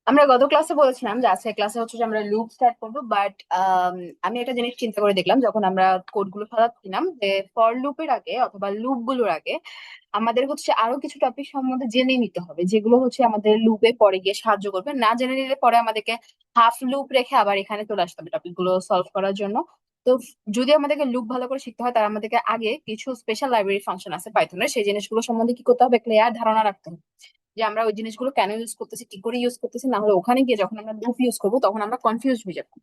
আমরা গত ক্লাসে বলেছিলাম যে আজকে ক্লাসে হচ্ছে যে আমরা লুপ স্টার্ট করবো, বাট আমি একটা জিনিস চিন্তা করে দেখলাম যখন আমরা কোড গুলো সাজাচ্ছিলাম যে ফর লুপের আগে অথবা লুপ গুলোর আগে আমাদের হচ্ছে আরো কিছু টপিক সম্বন্ধে জেনে নিতে হবে, যেগুলো হচ্ছে আমাদের লুপে পরে গিয়ে সাহায্য করবে। না জেনে নিলে পরে আমাদেরকে হাফ লুপ রেখে আবার এখানে চলে আসতে হবে টপিক গুলো সলভ করার জন্য। তো যদি আমাদেরকে লুপ ভালো করে শিখতে হয় তাহলে আমাদেরকে আগে কিছু স্পেশাল লাইব্রেরি ফাংশন আছে পাইথনের, সেই জিনিসগুলো সম্বন্ধে কি করতে হবে, ক্লিয়ার ধারণা রাখতে হবে যে আমরা ওই জিনিসগুলো কেন ইউজ করতেছি, কি করে ইউজ করতেছি। না হলে ওখানে গিয়ে যখন আমরা লুপ ইউজ করবো তখন আমরা কনফিউজ হয়ে যাবো।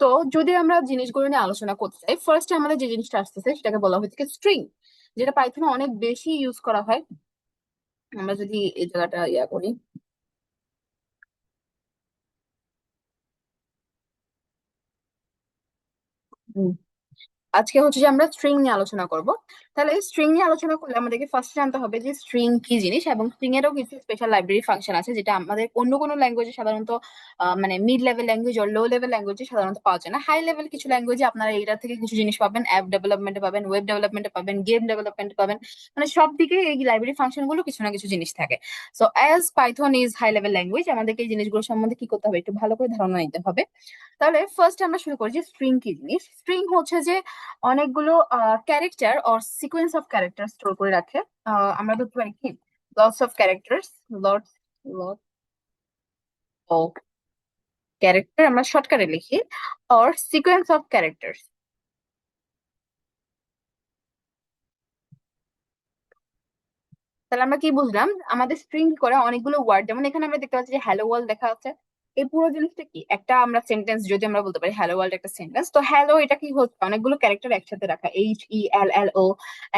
তো যদি আমরা জিনিসগুলো নিয়ে আলোচনা করতে চাই, ফার্স্টে আমাদের যে জিনিসটা আসতেছে সেটাকে বলা হচ্ছে স্ট্রিং, যেটা পাইথনে অনেক বেশি ইউজ করা হয়। আমরা যদি এই জায়গাটা ইয়া করি, আজকে হচ্ছে যে আমরা স্ট্রিং নিয়ে আলোচনা করব। তাহলে স্ট্রিং নিয়ে আলোচনা করলে আমাদেরকে ফার্স্ট জানতে হবে যে স্ট্রিং কি জিনিস, এবং স্ট্রিং এরও কিছু স্পেশাল লাইব্রেরি ফাংশন আছে যেটা আমাদের অন্য কোনো ল্যাঙ্গুয়েজে সাধারণত মানে মিড লেভেল ল্যাঙ্গুয়েজ আর লো লেভেল ল্যাঙ্গুয়েজে সাধারণত পাওয়া যায় না। হাই লেভেল কিছু ল্যাঙ্গুয়েজে আপনারা এটা থেকে কিছু জিনিস পাবেন, অ্যাপ ডেভেলপমেন্টে পাবেন, ওয়েব ডেভেলপমেন্টে পাবেন, গেম ডেভেলপমেন্টে পাবেন। মানে সব দিকে এই লাইব্রেরি ফাংশন গুলো কিছু না কিছু জিনিস থাকে। So as Python is high level language, আমাদেরকে এই জিনিসগুলো সম্বন্ধে কি করতে হবে, একটু ভালো করে ধারণা নিতে হবে। তাহলে ফার্স্ট আমরা শুরু করি যে স্ট্রিং কি জিনিস। স্ট্রিং হচ্ছে যে অনেকগুলো character or sequence of character store করে রাখে। আমরা ধরতে পারি কি lots of characters, lots lot of character আমরা শর্টকাটে লিখি, অর সিকোয়েন্স অফ ক্যারেক্টার্স। তাহলে আমরা কি বুঝলাম, আমাদের স্ট্রিং করে অনেকগুলো ওয়ার্ড, যেমন এখানে আমরা দেখতে পাচ্ছি যে হ্যালো ওয়ার্ল্ড লেখা আছে। এই পুরো জিনিসটা কি একটা আমরা সেন্টেন্স, যদি আমরা বলতে পারি হ্যালো ওয়ার্ল্ড একটা সেন্টেন্স, তো হ্যালো এটা কি হচ্ছে অনেকগুলো ক্যারেক্টার একসাথে রাখা, HELLO।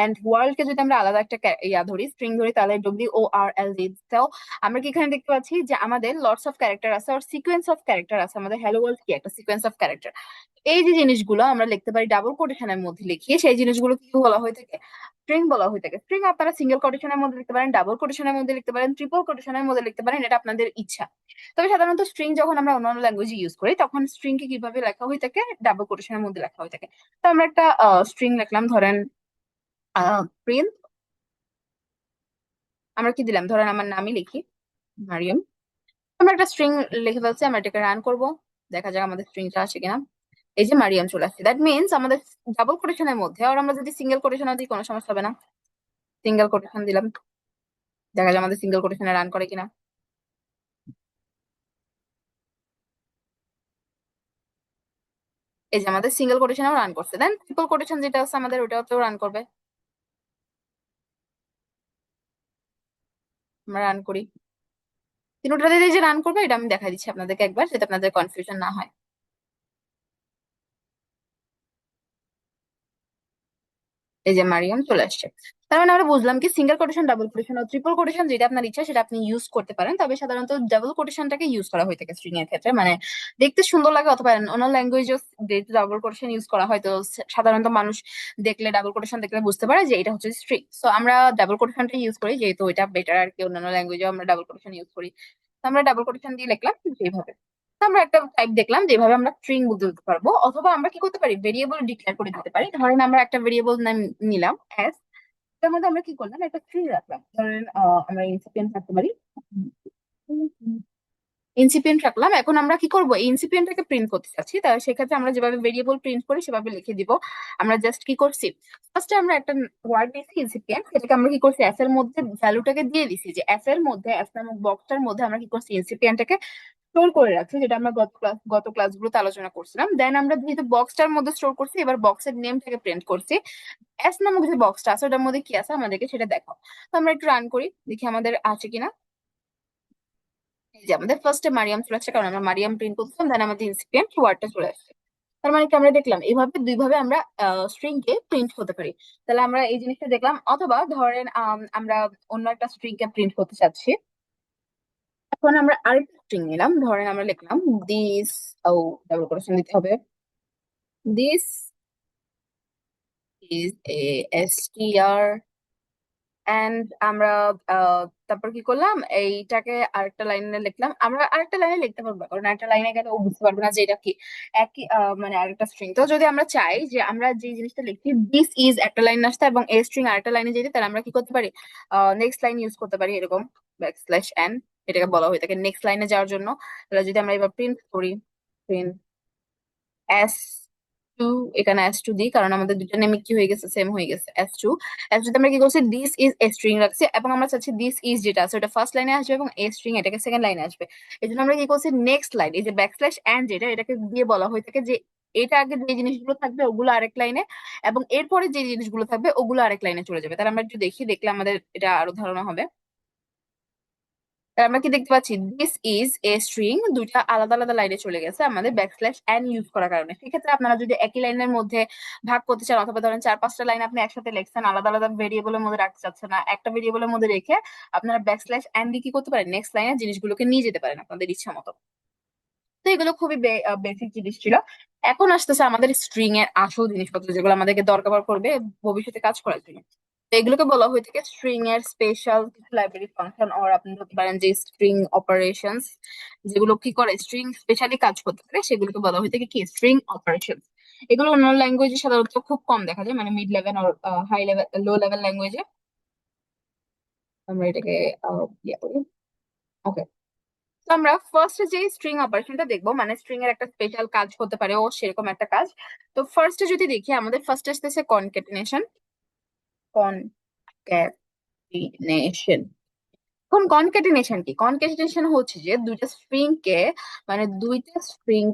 এন্ড ওয়ার্ল্ড কে যদি আমরা আলাদা একটা ইয়া ধরি, স্ট্রিং ধরি, তাহলে WORLD। তো আমরা কি এখানে দেখতে পাচ্ছি যে আমাদের লটস অফ ক্যারেক্টার আছে আর সিকোয়েন্স অফ ক্যারেক্টার আছে। আমাদের হ্যালো ওয়ার্ল্ড কি একটা সিকোয়েন্স অফ ক্যারেক্টার। এই যে জিনিসগুলো আমরা লিখতে পারি ডাবল কোটেশনের মধ্যে লিখি, সেই জিনিসগুলো কি বলা হয়ে থাকে, স্ট্রিং বলা হয়ে থাকে। স্ট্রিং আপনারা সিঙ্গেল কোটেশনের মধ্যে লিখতে পারেন, ডাবল কোটেশনের মধ্যে লিখতে পারেন, ট্রিপল কোটেশনের মধ্যে লিখতে পারেন, এটা আপনাদের ইচ্ছা। তবে সাধারণত স্ট্রিং যখন আমরা অন্যান্য ল্যাঙ্গুয়েজে ইউজ করি তখন স্ট্রিং কে কিভাবে লেখা হয়ে থাকে, ডাবল কোটেশনের মধ্যে লেখা হয়ে থাকে। তো আমরা একটা স্ট্রিং লিখলাম, ধরেন প্রিন্ট। আমরা কি দিলাম, ধরেন আমার নামই লিখি মারিয়াম। আমরা একটা স্ট্রিং লিখে ফেলছি, আমরা এটাকে রান করব, দেখা যাক আমাদের স্ট্রিংটা আসে কিনা। এই যে মারিয়াম চলে আসছে, দ্যাট মিনস আমাদের ডাবল কোটেশনের মধ্যে। আর আমরা যদি সিঙ্গেল কোটেশনে দিই কোনো সমস্যা হবে না, সিঙ্গেল কোটেশন দিলাম, দেখা যায় আমাদের সিঙ্গেল কোটেশনে রান করে কিনা। এই যে আমাদের সিঙ্গেল কোটেশনেও রান করছে, দেন ট্রিপল কোটেশন যেটা আছে আমাদের ওটাতেও রান করবে। আমরা রান করি, তিনটাতে যে রান করবে এটা আমি দেখা দিচ্ছি আপনাদেরকে একবার, যাতে আপনাদের কনফিউশন না হয়। এই যে মারিয়াম চলে আসছে। তার মানে আমরা বুঝলাম কি সিঙ্গেল কোটেশন, ডাবল কোটেশন ও ট্রিপল কোটেশন যেটা আপনার ইচ্ছা সেটা আপনি ইউজ করতে পারেন, তবে সাধারণত ডাবল কোটেশনটাকে ইউজ করা হয়ে থাকে স্ট্রিং এর ক্ষেত্রে, মানে দেখতে সুন্দর লাগে। অথবা অন্য ল্যাঙ্গুয়েজে যেহেতু ডাবল কোটেশন ইউজ করা হয়, তো সাধারণত মানুষ দেখলে ডাবল কোটেশন দেখলে বুঝতে পারে যে এটা হচ্ছে স্ট্রিং। সো আমরা ডাবল কোটেশনটা ইউজ করি যেহেতু এটা বেটার আর কি, অন্যান্য ল্যাঙ্গুয়েজেও আমরা ডাবল কোটেশন ইউজ করি। তো আমরা ডাবল কোটেশন দিয়ে লিখলাম এইভাবে। তো আমরা একটা টাইপ দেখলাম যেভাবে আমরা স্ট্রিং বুঝতে দিতে পারবো, অথবা আমরা কি করতে পারি ভেরিয়েবল ডিক্লেয়ার করে দিতে পারি। ধরেন আমরা একটা ভেরিয়েবল নাম নিলাম এস, তার মধ্যে আমরা কি করলাম একটা স্ট্রিং রাখলাম, ধরেন আমরা ইনসিপিয়েন্ট রাখতে পারি, ইনসিপিয়েন্ট রাখলাম। এখন আমরা কি করব, এই ইনসিপিয়েন্টটাকে প্রিন্ট করতে চাচ্ছি, তাহলে সেক্ষেত্রে আমরা যেভাবে ভেরিয়েবল প্রিন্ট করি সেভাবে লিখে দিব। আমরা জাস্ট কি করছি, ফার্স্টে আমরা একটা ওয়ার্ড দিয়েছি ইনসিপিয়েন্ট, সেটাকে আমরা কি করছি এস এর মধ্যে ভ্যালুটাকে দিয়ে দিছি, যে এস এর মধ্যে, এস নামক বক্সটার মধ্যে আমরা কি করছি ইনসিপিয়েন্টটাকে স্টোর করে রাখছি, যেটা আমরা গত ক্লাসগুলোতে আলোচনা করছিলাম। দেন আমরা যেহেতু বক্সটার মধ্যে স্টোর করছি, এবার বক্সের নেমটাকে প্রিন্ট করছি। এস নামক যে বক্সটা আছে ওটার মধ্যে কি আছে আমাদেরকে সেটা দেখো। তো আমরা একটু রান করি, দেখি আমাদের আছে কিনা। এই যে আমাদের ফার্স্টে মারিয়াম চলে আসছে, কারণ আমরা মারিয়াম প্রিন্ট করছিলাম, দেন আমাদের ইনসিপিয়েন্ট ওয়ার্ডটা চলে আসছে। তার মানে কি আমরা দেখলাম এইভাবে দুইভাবে আমরা স্ট্রিং কে প্রিন্ট করতে পারি। তাহলে আমরা এই জিনিসটা দেখলাম, অথবা ধরেন আমরা অন্য একটা স্ট্রিং কে প্রিন্ট করতে চাচ্ছি। এখন আমরা আরেকটা স্ট্রিং নিলাম, ধরেন আমরা লিখলাম দিস, ও ডাবল কোটেশন দিতে হবে, this is a str। And আমরা তারপর কি করলাম, এইটাকে আরেকটা লাইনে লিখলাম। আমরা আরেকটা লাইনে লিখতে পারবো, কারণ আরেকটা লাইনে গেলে ও বুঝতে পারবে না যে এটা কি একই মানে আরেকটা স্ট্রিং। তো যদি আমরা চাই যে আমরা যে জিনিসটা লিখি দিস ইজ একটা লাইন আসতে এবং এ স্ট্রিং আরেকটা লাইনে যেতে, তাহলে আমরা কি করতে পারি, নেক্সট লাইন ইউজ করতে পারি, এরকম ব্যাকস্ল্যাশ এন। এটাকে বলা হয়ে থাকে। নেক্সট লাইনে যাওয়ার জন্য তাহলে যদি আমরা এবার প্রিন্ট করি, প্রিন্ট এস টু, এখানে এস টু দিই কারণ আমাদের দুটো নেমে কি হয়ে গেছে, সেম হয়ে গেছে। এস টু, এস টু আমরা কি করছি, দিস ইজ এ স্ট্রিং রাখছি এবং আমরা চাচ্ছি দিস ইজ যেটা আছে ওটা ফার্স্ট লাইনে আসবে এবং এ স্ট্রিং এটাকে সেকেন্ড লাইনে আসবে। এই জন্য আমরা কি করছি, নেক্সট লাইন এই যে ব্যাকস্ল্যাশ এন্ড যেটা, এটাকে দিয়ে বলা হয়ে থাকে যে এটা আগে যে জিনিসগুলো থাকবে ওগুলো আরেক লাইনে এবং এরপরে যে জিনিসগুলো থাকবে ওগুলো আরেক লাইনে চলে যাবে। তাহলে আমরা একটু দেখি, দেখলে আমাদের এটা আরো ধারণা হবে। তাহলে আমরা কি দেখতে পাচ্ছি, দিস ইজ এ স্ট্রিং দুইটা আলাদা আলাদা লাইনে চলে গেছে আমাদের ব্যাকস্ল্যাশ এন ইউজ করার কারণে। সেক্ষেত্রে আপনারা যদি একই লাইনের মধ্যে ভাগ করতে চান অথবা ধরেন 4-5টা লাইন আপনি একসাথে লিখছেন, আলাদা আলাদা ভেরিয়েবলের মধ্যে রাখতে চাচ্ছেন না, একটা ভেরিয়েবলের মধ্যে রেখে আপনারা ব্যাকস্ল্যাশ এন দিয়ে কি করতে পারেন, নেক্সট লাইনে জিনিসগুলোকে নিয়ে যেতে পারেন আপনাদের ইচ্ছা মতো। তো এগুলো খুবই বেসিক জিনিস ছিল। এখন আসতেছে আমাদের স্ট্রিং এর আসল জিনিসপত্র যেগুলো আমাদেরকে দরকার পড়বে ভবিষ্যতে কাজ করার জন্য। তো এগুলোকে বলা হয়ে থাকে স্ট্রিং এর স্পেশাল কিছু লাইব্রেরি ফাংশন, আর আপনি বলতে পারেন যে স্ট্রিং অপারেশনস, যেগুলো কি করে স্ট্রিং স্পেশালি কাজ করতে পারে সেগুলোকে বলা হয়ে থাকে কি স্ট্রিং অপারেশন। এগুলো অন্য ল্যাঙ্গুয়েজে সাধারণত খুব কম দেখা যায়, মানে মিড লেভেল আর হাই লেভেল, লো লেভেল ল্যাঙ্গুয়েজে আমরা এটাকে ইয়ে করি। ওকে, তো আমরা ফার্স্ট যে স্ট্রিং অপারেশনটা দেখবো, মানে স্ট্রিং এর একটা স্পেশাল কাজ হতে পারে ও সেরকম একটা কাজ। তো ফার্স্টে যদি দেখি আমাদের ফার্স্ট আসতেছে কনক্যাটেনেশন। কনক্যাটিনেশন, এখন কনক্যাটিনেশন কি, কনক্যাটিনেশন হচ্ছে যে দুইটা স্ট্রিং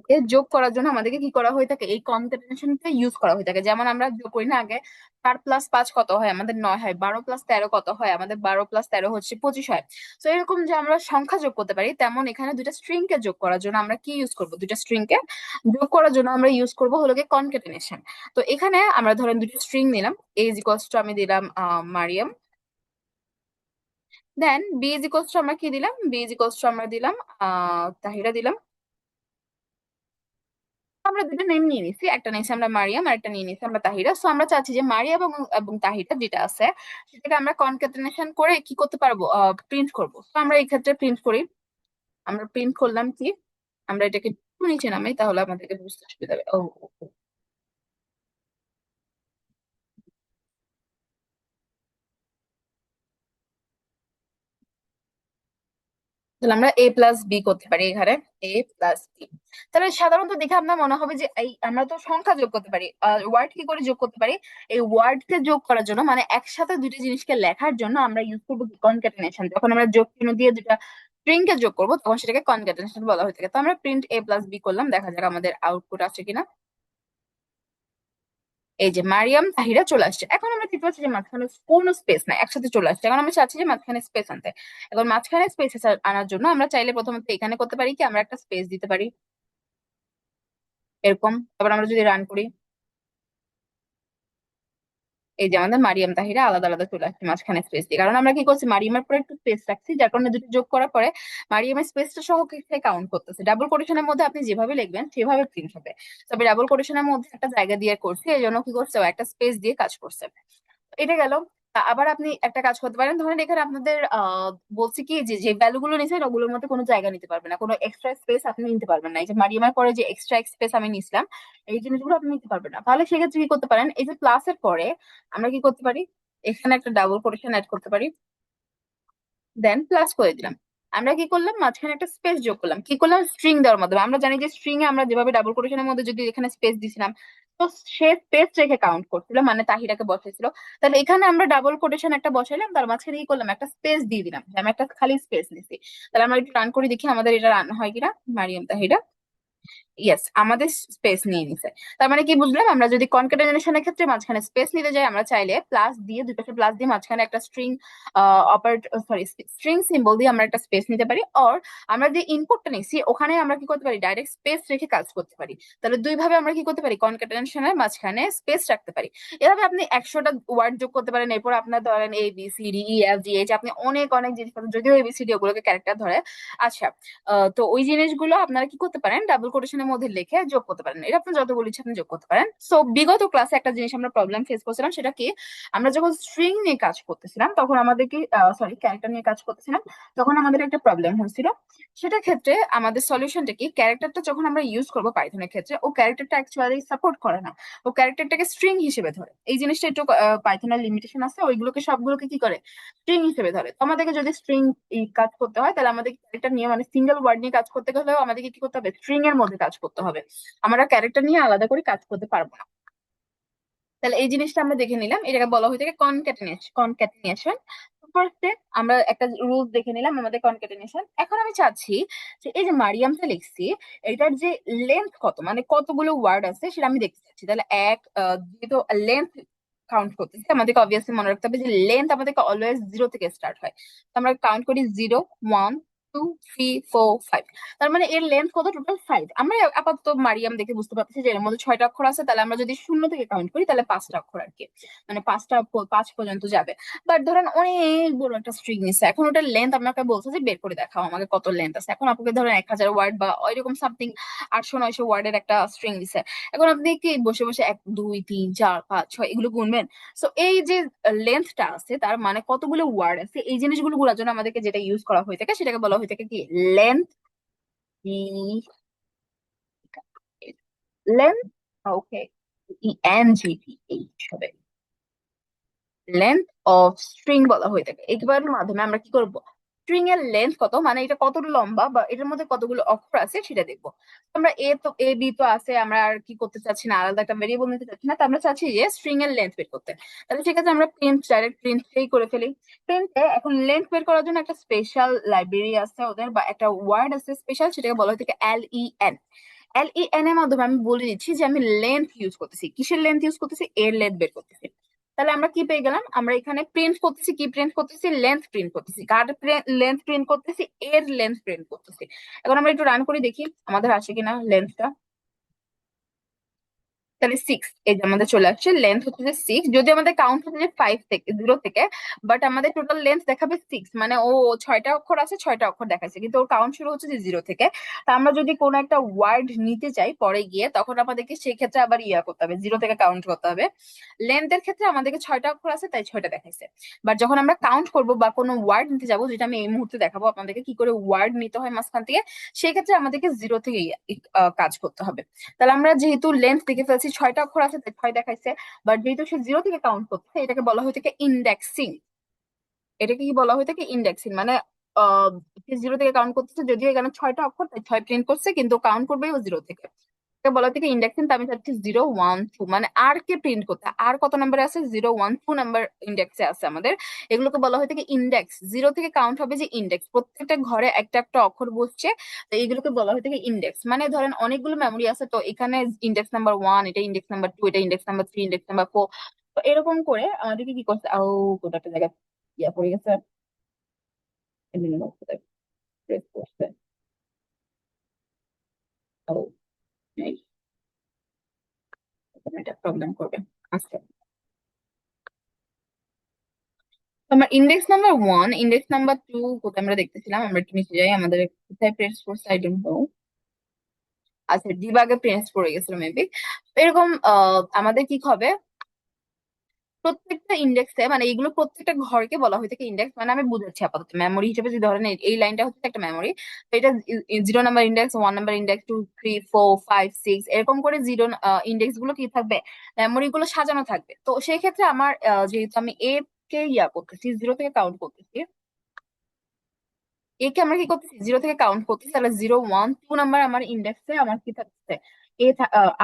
কে যোগ করার জন্য আমাদেরকে কি করা হয়ে থাকে, এই কনক্যাটিনেশনটা ইউজ করা হয়ে থাকে। যেমন আমরা যোগ করি না আগে, 4+5 কত হয় আমাদের 9 হয়, 12+13 কত হয় আমাদের 12+13 হচ্ছে 25 হয়। তো এরকম যে আমরা সংখ্যা যোগ করতে পারি, তেমন এখানে দুইটা স্ট্রিং কে যোগ করার জন্য আমরা কি ইউজ করব, দুইটা স্ট্রিং কে যোগ করার জন্য আমরা ইউজ করব হলো গিয়ে কনক্যাটিনেশন। তো এখানে আমরা ধরেন দুটো স্ট্রিং নিলাম, এ ইজ ইকুয়ালস টু আমি দিলাম মারিয়াম, দেন বি ইজ ইকুয়ালস টু আমরা কি দিলাম, বি ইজ ইকুয়ালস টু আমরা দিলাম তাহিরা দিলাম। আমরা দুটো নেম নিয়ে নিছি, একটা নিয়েছি আমরা মারিয়াম আর একটা নিয়ে নিছি আমরা তাহিরা। সো আমরা চাচ্ছি যে মারিয়াম এবং এবং তাহিরা যেটা আছে সেটাকে আমরা কনক্যাটেনেশন করে কি করতে পারবো, প্রিন্ট করব। তো আমরা এই ক্ষেত্রে প্রিন্ট করি, আমরা প্রিন্ট করলাম কি, আমরা এটাকে একটু নিচে নামাই তাহলে আমাদেরকে বুঝতে সুবিধা হবে। ও ও, ও। তাহলে আমরা এ প্লাস বি করতে পারি এখানে, এ প্লাস বি। তাহলে সাধারণত দেখে আপনার মনে হবে যে এই আমরা তো সংখ্যা যোগ করতে পারি, ওয়ার্ড কি করে যোগ করতে পারি, এই ওয়ার্ড কে যোগ করার জন্য মানে একসাথে দুইটা জিনিসকে লেখার জন্য আমরা ইউজ করবো কনক্যাটেনেশন। যখন আমরা যোগ চিহ্ন দিয়ে দুটা স্ট্রিং কে যোগ করবো তখন সেটাকে কনক্যাটেনেশন বলা হয়ে থাকে। তো আমরা প্রিন্ট এ প্লাস বি করলাম, দেখা যাক আমাদের আউটপুট আসছে কিনা। এই যে মারিয়াম তাহিরা চলে আসছে। এখন আমরা দেখতে পাচ্ছি যে মাঝখানে কোনো স্পেস নাই, একসাথে চলে আসছে। এখন আমরা চাচ্ছি যে মাঝখানে স্পেস আনতে। এখন মাঝখানে স্পেস আনার জন্য আমরা চাইলে প্রথমত এখানে করতে পারি কি, আমরা একটা স্পেস দিতে পারি এরকম। তারপর আমরা যদি রান করি, এই যে আমাদের মারিয়াম তাহিরা আলাদা আলাদা চলে আসছে মাঝখানে স্পেস দিয়ে, কারণ আমরা কি করছি মারিয়ামের পরে একটু স্পেস রাখছি, যার কারণে দুটো যোগ করার পরে মারিয়ামের স্পেসটা সহ কাউন্ট করতেছে। ডাবল কোটেশনের মধ্যে আপনি যেভাবে লিখবেন সেভাবে প্রিন্ট হবে, তবে ডাবল কোটেশনের মধ্যে একটা জায়গা দিয়ে করছে এই জন্য কি করছে ও একটা স্পেস দিয়ে কাজ করছে। এটা গেল। আবার আপনি একটা কাজ করতে পারেন, ধরেন এখানে আপনাদের বলছি কি যে যে ভ্যালু গুলো নিছেন ওগুলোর মধ্যে কোনো জায়গা নিতে পারবেন না, কোনো এক্সট্রা স্পেস আপনি নিতে পারবেন না। এই যে মারিয়ামের পরে যে এক্সট্রা স্পেস আমি নিছিলাম এই জিনিসগুলো আপনি নিতে পারবেন না। তাহলে সেক্ষেত্রে কি করতে পারেন, এই যে প্লাসের পরে আমরা কি করতে পারি, এখানে একটা ডাবল কোটেশন অ্যাড করতে পারি, দেন প্লাস করে দিলাম। আমরা কি করলাম, মাঝখানে একটা স্পেস যোগ করলাম, কি করলাম, স্ট্রিং দেওয়ার মাধ্যমে। আমরা জানি যে স্ট্রিং এ আমরা যেভাবে ডাবল কোটেশনের মধ্যে যদি এখানে স্পেস দিছিলাম তো সে স্পেস রেখে কাউন্ট করছিল, মানে তাহিরাকে বসাইছিল। তাহলে এখানে আমরা ডাবল কোটেশন একটা বসাইলাম, তার মাঝখানে কি করলাম, একটা স্পেস দিয়ে দিলাম যে আমি একটা খালি স্পেস নিছি। তাহলে আমরা একটু রান করে দেখি আমাদের এটা রান হয় কিনা। মারিয়াম তাহিরা, ইয়েস, আমাদের স্পেস নিয়ে নিছে। তার মানে কি বুঝলাম, আমরা যদি কনক্যাটেনেশনের ক্ষেত্রে মাঝখানে স্পেস নিতে যাই আমরা চাইলে প্লাস দিয়ে, দুই পাশে প্লাস দিয়ে মাঝখানে একটা string operate sorry string symbol দিয়ে আমরা একটা স্পেস নিতে পারি। অর আমরা যে ইনপুটটা নিছি ওখানে আমরা কি করতে পারি, ডাইরেক্ট স্পেস রেখে কাজ করতে পারি। তাহলে দুই ভাবে আমরা কি করতে পারি, কনক্যাটেনেশনের মাঝখানে স্পেস রাখতে পারি। এভাবে আপনি 100টা ওয়ার্ড যোগ করতে পারেন। এরপর আপনার ধরেন A B C D E F G H, আপনি অনেক অনেক জিনিস, যদিও এবিসিডি ওগুলোকে ক্যারেক্টার ধরে। আচ্ছা, তো ওই জিনিসগুলো আপনারা কি করতে পারেন, ডাবল কোটেশনের এর মধ্যে লিখে যোগ করতে পারেন, এটা আপনি যতগুলো ইচ্ছা আপনি যোগ করতে পারেন। সো বিগত ক্লাসে একটা জিনিস আমরা প্রবলেম ফেস করছিলাম, সেটা কি, আমরা যখন স্ট্রিং নিয়ে কাজ করতেছিলাম তখন আমাদের কি, সরি ক্যারেক্টার নিয়ে কাজ করতেছিলাম, তখন আমাদের একটা প্রবলেম হয়েছিল। সেটা ক্ষেত্রে আমাদের সলিউশনটা কি, ক্যারেক্টারটা যখন আমরা ইউজ করবো পাইথনের ক্ষেত্রে, ও ক্যারেক্টারটা অ্যাকচুয়ালি সাপোর্ট করে না, ও ক্যারেক্টারটাকে স্ট্রিং হিসেবে ধরে। এই জিনিসটা একটু পাইথনের লিমিটেশন আছে, ওইগুলোকে সবগুলোকে কি করে, স্ট্রিং হিসেবে ধরে। তো আমাদেরকে যদি স্ট্রিং কাজ করতে হয়, তাহলে আমাদের ক্যারেক্টার নিয়ে মানে সিঙ্গেল ওয়ার্ড নিয়ে কাজ করতে গেলেও আমাদেরকে কি করতে হবে, স্ট্রিং এর মধ্যে কাজ করতে হবে। আমরা ক্যারেক্টার নিয়ে আলাদা করে কাজ করতে পারবো না। তাহলে এই জিনিসটা আমরা দেখে নিলাম, এটাকে বলা হয়ে থাকে কনক্যাটেনেশন। ফার্স্টে আমরা একটা রুলস দেখে নিলাম আমাদের কনক্যাটেনেশন। এখন আমি চাচ্ছি যে এই যে মারিয়ামটা লিখছি, এটার যে লেন্থ কত, মানে কতগুলো ওয়ার্ড আছে সেটা আমি দেখতে চাচ্ছি। তাহলে যেহেতু লেন্থ কাউন্ট করতেছি, আমাদেরকে অবভিয়াসলি মনে রাখতে হবে যে লেন্থ আমাদেরকে অলওয়েজ 0 থেকে স্টার্ট হয়। তো আমরা কাউন্ট করি 0, 1, 2, 3, 4, 5। তার মানে এর লেন্থ কত, টোটাল 5। আমরা আপাতত মারিয়াম দেখে বুঝতে পারছি যে এর মধ্যে 6টা অক্ষর আছে, তাহলে আমরা যদি শূন্য থেকে কাউন্ট করি তাহলে 5টা অক্ষর আর কি, মানে 5 পর্যন্ত যাবে। বাট ধরেন অনেক বড় একটা স্ট্রিং নিচ্ছে, এখন ওটার লেন্থ আমাকে বলছে যে বের করে দেখাও আমাকে কত লেন্থ আছে। এখন আপনাকে ধরেন 1000 ওয়ার্ড বা ওইরকম সামথিং 800-900 ওয়ার্ডের একটা স্ট্রিং দিছে। এখন আপনি কি বসে বসে 1, 2, 3, 4, 5, 6 এগুলো গুনবেন? সো এই যে লেন্থটা আছে, তার মানে কতগুলো ওয়ার্ড আছে, এই জিনিসগুলো গুলার জন্য আমাদেরকে যেটা ইউজ করা হয়ে থাকে সেটাকে বলা হয়ে থাকে কি, লেন্থ। লেন্থ, ওকে, ENGTH হবে, লেন্থ অফ স্ট্রিং বলা হয়ে থাকে। একেবারের মাধ্যমে আমরা কি করব, স্ট্রিং এর লেন্থ কত, মানে এটা কতটা লম্বা বা এটার মধ্যে কতগুলো অক্ষর আছে সেটা দেখবো। আমরা এ বি তো আছে, আমরা আর কি করতে চাচ্ছি না, আলাদা একটা ভেরিয়েবল নিতে চাচ্ছি না, তো আমরা চাচ্ছি যে স্ট্রিং এর লেন্থ বের করতে। তাহলে ঠিক আছে, আমরা ডাইরেক্ট প্রিন্টই করে ফেলি। প্রিন্টে এখন লেন্থ বের করার জন্য একটা স্পেশাল লাইব্রেরি আছে ওদের, বা একটা ওয়ার্ড আছে স্পেশাল, সেটাকে বলা হয়ে থাকে LEN। LEN এর মাধ্যমে আমি বলে দিচ্ছি যে আমি লেন্থ ইউজ করতেছি, কিসের লেন্থ ইউজ করতেছি, এর লেন্থ বের করতেছি। তাহলে আমরা কি পেয়ে গেলাম, আমরা এখানে প্রিন্ট করতেছি, কি প্রিন্ট করতেছি, লেন্থ প্রিন্ট করতেছি। কার লেন্থ প্রিন্ট করতেছি, এর লেন্থ প্রিন্ট করতেছি। এখন আমরা একটু রান করে দেখি আমাদের আসে কিনা লেন্থটা। তাহলে 6, এই যে আমাদের চলে আসছে, লেন্থ হচ্ছে যে 6, যদি আমাদের কাউন্ট হচ্ছে যে 5 থেকে 0 থেকে, বাট আমাদের টোটাল লেন্থ দেখাবে 6, মানে ও 6টা অক্ষর আছে, 6টা অক্ষর দেখাচ্ছে, কিন্তু ওর কাউন্ট শুরু হচ্ছে যে 0 থেকে। তা আমরা যদি কোনো একটা ওয়ার্ড নিতে চাই পরে গিয়ে, তখন আমাদেরকে সেই ক্ষেত্রে আবার করতে হবে, 0 থেকে কাউন্ট করতে হবে। লেন্থের ক্ষেত্রে আমাদেরকে 6টা অক্ষর আছে তাই 6টা দেখাইছে। বাট যখন আমরা কাউন্ট করব বা কোনো ওয়ার্ড নিতে যাবো, যেটা আমি এই মুহূর্তে দেখাবো আপনাদেরকে কি করে ওয়ার্ড নিতে হয় মাঝখান থেকে, সেই ক্ষেত্রে আমাদেরকে 0 থেকে কাজ করতে হবে। তাহলে আমরা যেহেতু লেন্থ দেখে ফেলছি, 6টা অক্ষর আছে তাই 6 দেখাইছে, বাট যেহেতু সে 0 থেকে কাউন্ট করছে, এটাকে বলা হয়ে থাকে ইন্ডেক্সিং। এটাকে কি বলা হয়ে থাকে, ইন্ডেক্সিং। মানে আহ 0 থেকে কাউন্ট করতেছে, যদিও এখানে 6টা অক্ষর তাই 6 প্রিন্ট করছে, কিন্তু কাউন্ট করবে ও 0 থেকে। এটাকে বলা থেকে ইন্ডেক্সিং। তো আমি চাচ্ছি 0, 1, 2, মানে আর কে প্রিন্ট করতে, আর কত নাম্বারে আছে, 0, 1, 2 নাম্বার ইন্ডেক্সে আছে আমাদের। এগুলোকে বলা হয়ে থাকে ইন্ডেক্স। 0 থেকে কাউন্ট হবে যে ইন্ডেক্স, প্রত্যেকটা ঘরে একটা একটা অক্ষর বসছে, তো এইগুলোকে বলা হয়ে থাকে ইন্ডেক্স। মানে ধরেন অনেকগুলো মেমোরি আছে, তো এখানে ইন্ডেক্স নাম্বার 1, এটা ইন্ডেক্স নাম্বার 2, এটা ইন্ডেক্স নাম্বার 3, ইন্ডেক্স নাম্বার 4। তো এরকম করে আমাদেরকে কি করছে, কোটা একটা জায়গায় পড়ে গেছে, প্রেস করছে। ও, এই, এটা প্রবলেম করবে। আচ্ছা, আমার ইন্ডেক্স নাম্বার 1, ইন্ডেক্স নাম্বার 2 কোথায় আমরা দেখতেছিলাম, আমরা একটু নিচে যাই, আমাদের কোথায় প্রেস করছে আই ডোন্ট নো। আচ্ছা, ডিবাগে প্রেস পড়ে গেছিল মেবি। এরকম আমাদের কি হবে, প্রত্যেকটা ইন্ডেক্সে, মানে এইগুলো প্রত্যেকটা ঘরকে বলা হয়ে থাকে ইন্ডেক্স। মানে আমি বুঝাচ্ছি আপাতত মেমোরি হিসেবে, যদি ধরেন এই লাইনটা হচ্ছে একটা মেমোরি, তো এটা 0 নাম্বার ইন্ডেক্স, 1 নাম্বার ইন্ডেক্স, 2, 3, 4, 5, 6, এরকম করে জিরো ইন্ডেক্স গুলো কি থাকবে, মেমোরি গুলো সাজানো থাকবে। তো সেই ক্ষেত্রে আমার যেহেতু আমি এ কে করতেছি, 0 থেকে কাউন্ট করতেছি, একে আমরা কি করতেছি, 0 থেকে কাউন্ট করতেছি, তাহলে 0, 1, 2 নাম্বার আমার ইন্ডেক্সে আমার কি থাকতেছে,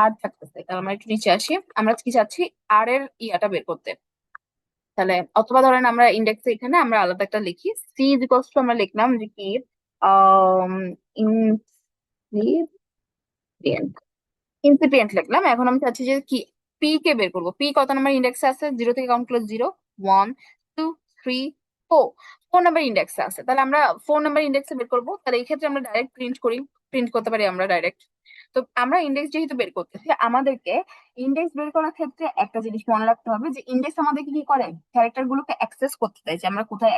আর থাকতেছে। তাহলে আমরা একটু নিচে আসি, আমরা কি চাচ্ছি, আর এর বের করতে। তাহলে অথবা ধরেন আমরা ইন্ডেক্সে এখানে আমরা আলাদা একটা লিখি, সি ইজিকলস টু, আমরা লিখলাম যে কি, আহ ইনসিপিয়েন্ট লিখলাম। এখন আমি চাচ্ছি যে কি, পি কে বের করবো। পি কত নাম্বার ইন্ডেক্সে আছে, 0 থেকে কাউন্ট করলে 0, 1, 2, 3, 4, 4 নাম্বার ইন্ডেক্সে আছে। তাহলে আমরা 4 নাম্বার ইন্ডেক্সে বের করবো। তাহলে এই ক্ষেত্রে আমরা ডাইরেক্ট প্রিন্ট করি, প্রিন্ট করতে পারি আমরা ডাইরেক্ট। তো আমরা ইন্ডেক্স যেহেতু বের করতেছি, আমাদেরকে ইন্ডেক্স বের করার ক্ষেত্রে একটা জিনিস মনে রাখতে হবে যে ইন্ডেক্স আমাদেরকে কি করে, ক্যারেক্টার গুলোকে অ্যাক্সেস করতে দেয়, যে আমরা কোথায়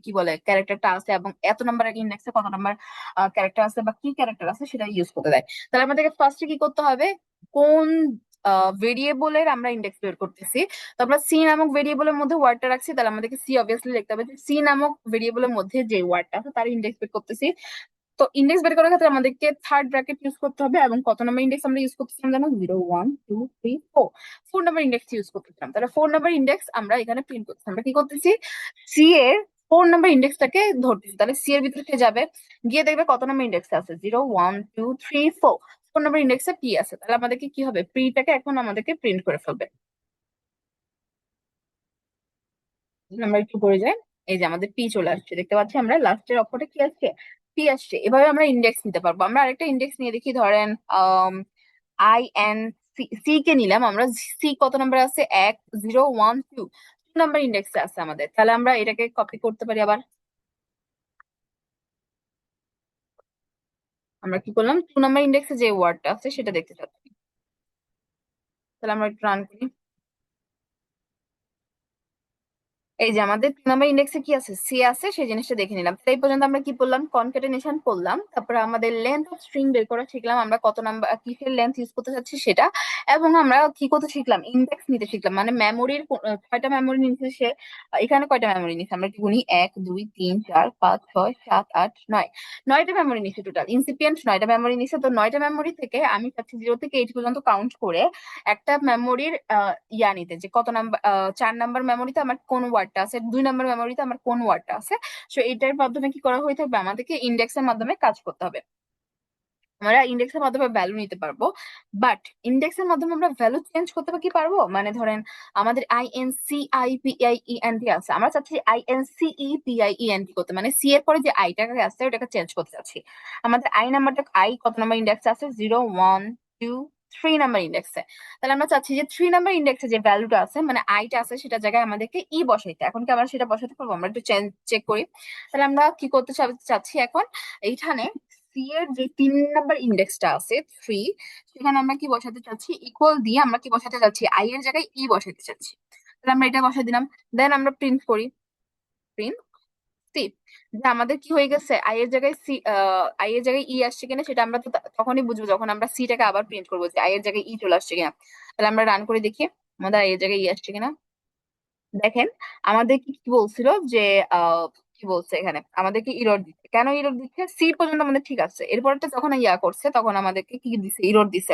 কি বলে ক্যারেক্টারটা আছে এবং এত নাম্বার ইন্ডেক্সে কত নাম্বার ক্যারেক্টার আছে বা কি ক্যারেক্টার আছে সেটা ইউজ করতে দেয়। তাহলে আমাদেরকে ফার্স্টে কি করতে হবে, কোন ভেরিয়েবলের আমরা ইন্ডেক্স বের করতেছি। তো আমরা সি নামক ভেরিয়েবলের মধ্যে ওয়ার্ডটা রাখছি, তাহলে আমাদেরকে সি অবভিয়াসলি লিখতে হবে যে সি নামক ভেরিয়েবলের মধ্যে যে ওয়ার্ডটা আছে তার ইন্ডেক্স বের করতেছি। তো ইন্ডেক্স বের করার ক্ষেত্রে আমাদেরকে থার্ড ব্র্যাকেট ইউজ করতে হবে, এবং কত নম্বর ইন্ডেক্স আমরা ইউজ করতেছিলাম জানো, 0 1 2 3 4, 4 নম্বর ইন্ডেক্স ইউজ করতেছিলাম। তাহলে 4 নম্বর ইন্ডেক্স আমরা এখানে প্রিন্ট করতেছি। আমরা কি করতেছি, সি এর 4 নম্বর ইন্ডেক্সটাকে ধরতেছি। তাহলে সি এর ভিতরে যাবে, গিয়ে দেখবে কত নম্বর ইন্ডেক্স আছে, 0 1 2 3 4, 4 নম্বর ইন্ডেক্সে পি আছে। তাহলে আমাদেরকে কি হবে, প্রিটাকে এখন আমাদেরকে প্রিন্ট করে ফেলবে। আমরা একটু করে যাই, এই যে আমাদের পি চলে আসছে, দেখতে পাচ্ছি আমরা লাস্টের অক্ষরটা কি আসছে, পি আসছে। এভাবে আমরা ইন্ডেক্স নিতে পারবো। আমরা আরেকটা ইন্ডেক্স নিয়ে দেখি, ধরেন I N C, C K নিলাম আমরা, সি কত নাম্বার আছে, 1 0 1 2, 2 নাম্বার ইন্ডেক্সে আছে আমাদের। তাহলে আমরা এটাকে কপি করতে পারি আবার। আমরা কি করলাম, 2 নাম্বার ইন্ডেক্সে যে ওয়ার্ডটা আছে সেটা দেখতে চাচ্ছি। তাহলে আমরা একটু রান করি। এই যে আমাদের 2 নাম্বার ইন্ডেক্সে কি আছে, সি আছে, সেই জিনিসটা দেখে নিলাম। তো এই পর্যন্ত আমরা কি বললাম, কনক্যাটেনেশন করলাম, তারপরে আমাদের লেন্থ অফ স্ট্রিং বের করা শিখলাম, আমরা কত নাম্বার কিসের লেন্থ ইউজ করতে চাচ্ছি সেটা। এবং আমরা কি করতে শিখলাম, ইন্ডেক্স নিতে শিখলাম, মানে মেমোরির কয়টা মেমোরি নিচ্ছে সে, এখানে কয়টা মেমোরি নিচ্ছে আমরা কি গুনি, 1 2 3 4 5 6 7 8 9, 9টা মেমোরি নিচ্ছে টোটাল। ইনসিপিয়েন্ট 9টা মেমোরি নিচ্ছে। তো 9টা মেমোরি থেকে আমি চাচ্ছি 0 থেকে 8 পর্যন্ত কাউন্ট করে একটা মেমোরির ইয়া নিতে, যে কত নাম্বার, 4 নাম্বার মেমোরিতে আমার কোন ওয়ার্ডটা আছে, 2 নাম্বার মেমোরিতে আমার কোন ওয়ার্ডটা আছে। সো এটার মাধ্যমে কি করা হয়ে থাকবে, আমাদেরকে ইন্ডেক্সের মাধ্যমে কাজ করতে হবে। আমরা ইন্ডেক্সের মাধ্যমে ভ্যালু নিতে পারবো, বাট ইন্ডেক্সের মাধ্যমে আমরা ভ্যালু চেঞ্জ করতে কি পারবো, মানে ধরেন আমাদের INCIPIENT আছে, আমরা চাচ্ছি INCEPIENT করতে, মানে সি এর পরে যে আইটাকে আছে ওটাকে চেঞ্জ করতে চাচ্ছি। আমাদের আই নাম্বারটা, আই কত নাম্বার ইন্ডেক্স আছে, 0 1 2 3 নাম্বার ইন্ডেক্সে। তাহলে আমরা চাচ্ছি যে 3 নাম্বার ইন্ডেক্সে যে ভ্যালুটা আছে, মানে আইটা আছে, সেটা জায়গায় আমাদেরকে ই বসাইতে। এখন কি আমরা সেটা বসাতে পারবো, আমরা একটু চেক করি। তাহলে আমরা কি করতে চাচ্ছি এখন, এইখানে সি এর যে 3 নাম্বার ইন্ডেক্সটা আছে 3, সেখানে আমরা কি বসাতে চাচ্ছি, ইকুয়াল দিয়ে আমরা কি বসাতে চাচ্ছি, আই এর জায়গায় ই বসাতে চাচ্ছি। তাহলে আমরা এটা বসাই দিলাম, দেন আমরা প্রিন্ট করি, প্রিন্ট সি, যে আমাদের কি হয়ে গেছে, আই এর জায়গায় সি, আই এর জায়গায় ই আসছে কিনা সেটা আমরা তো তখনই বুঝবো যখন আমরা সিটাকে আবার প্রিন্ট করবো, যে আই এর জায়গায় ই চলে আসছে কিনা। তাহলে আমরা রান করে দেখি আমাদের আই এর জায়গায় ই আসছে কিনা। দেখেন আমাদের কি কি বলছিল যে, আহ কি বলছে এখানে, আমাদেরকে ইরর দিচ্ছে। কেন ইরর দিচ্ছে, সি পর্যন্ত আমাদের ঠিক আছে, এরপরটা যখন ইয়া করছে তখন আমাদেরকে কি দিছে, ইরর দিছে,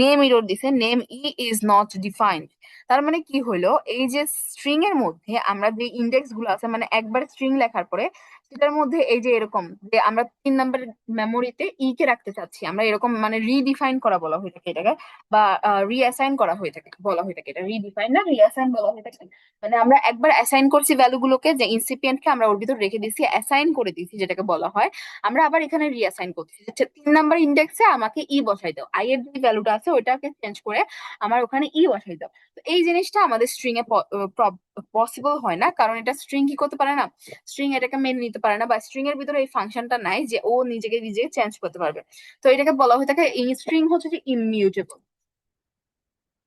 নেম ইরর দিছে, নেম ইজ নট ডিফাইন্ড। তার মানে কি হলো, এই যে স্ট্রিং এর মধ্যে আমরা যে ইন্ডেক্স গুলো আছে, মানে একবার স্ট্রিং লেখার পরে সেটার মধ্যে এই যে এরকম, যে আমরা 3 নাম্বার মেমোরিতে ই কে রাখতে চাচ্ছি, আমরা এরকম মানে রিডিফাইন করা বলা হয়ে থাকে এটাকে, বা রিঅ্যাসাইন করা হয়ে থাকে বলা হয়ে থাকে, এটা রিডিফাইন না রিঅ্যাসাইন বলা হয়ে থাকে। মানে আমরা একবার অ্যাসাইন করছি ভ্যালু গুলোকে, যে ইনসিপিয়েন্ট কে আমরা ওর ভিতর রেখে দিয়েছি, অ্যাসাইন করে দিয়েছি যেটাকে বলা হয়। আমরা আবার এখানে রিঅ্যাসাইন করছি, 3 নাম্বার ইন্ডেক্সে আমাকে ই বসাই দাও, আই এর যে ভ্যালুটা আছে ওইটাকে চেঞ্জ করে আমার ওখানে ই বসাই দাও। তো এই জিনিসটা আমাদের স্ট্রিং এ পসিবল হয় না, কারণ এটা স্ট্রিং কি করতে পারে না, স্ট্রিং এটাকে মেনে নিতে পারে না, বা স্ট্রিং এর ভিতরে এই ফাংশনটা নাই যে ও নিজেকে নিজে চেঞ্জ করতে পারবে। তো এটাকে বলা হয়ে থাকে, এই স্ট্রিং হচ্ছে যে ইমিউটেবল,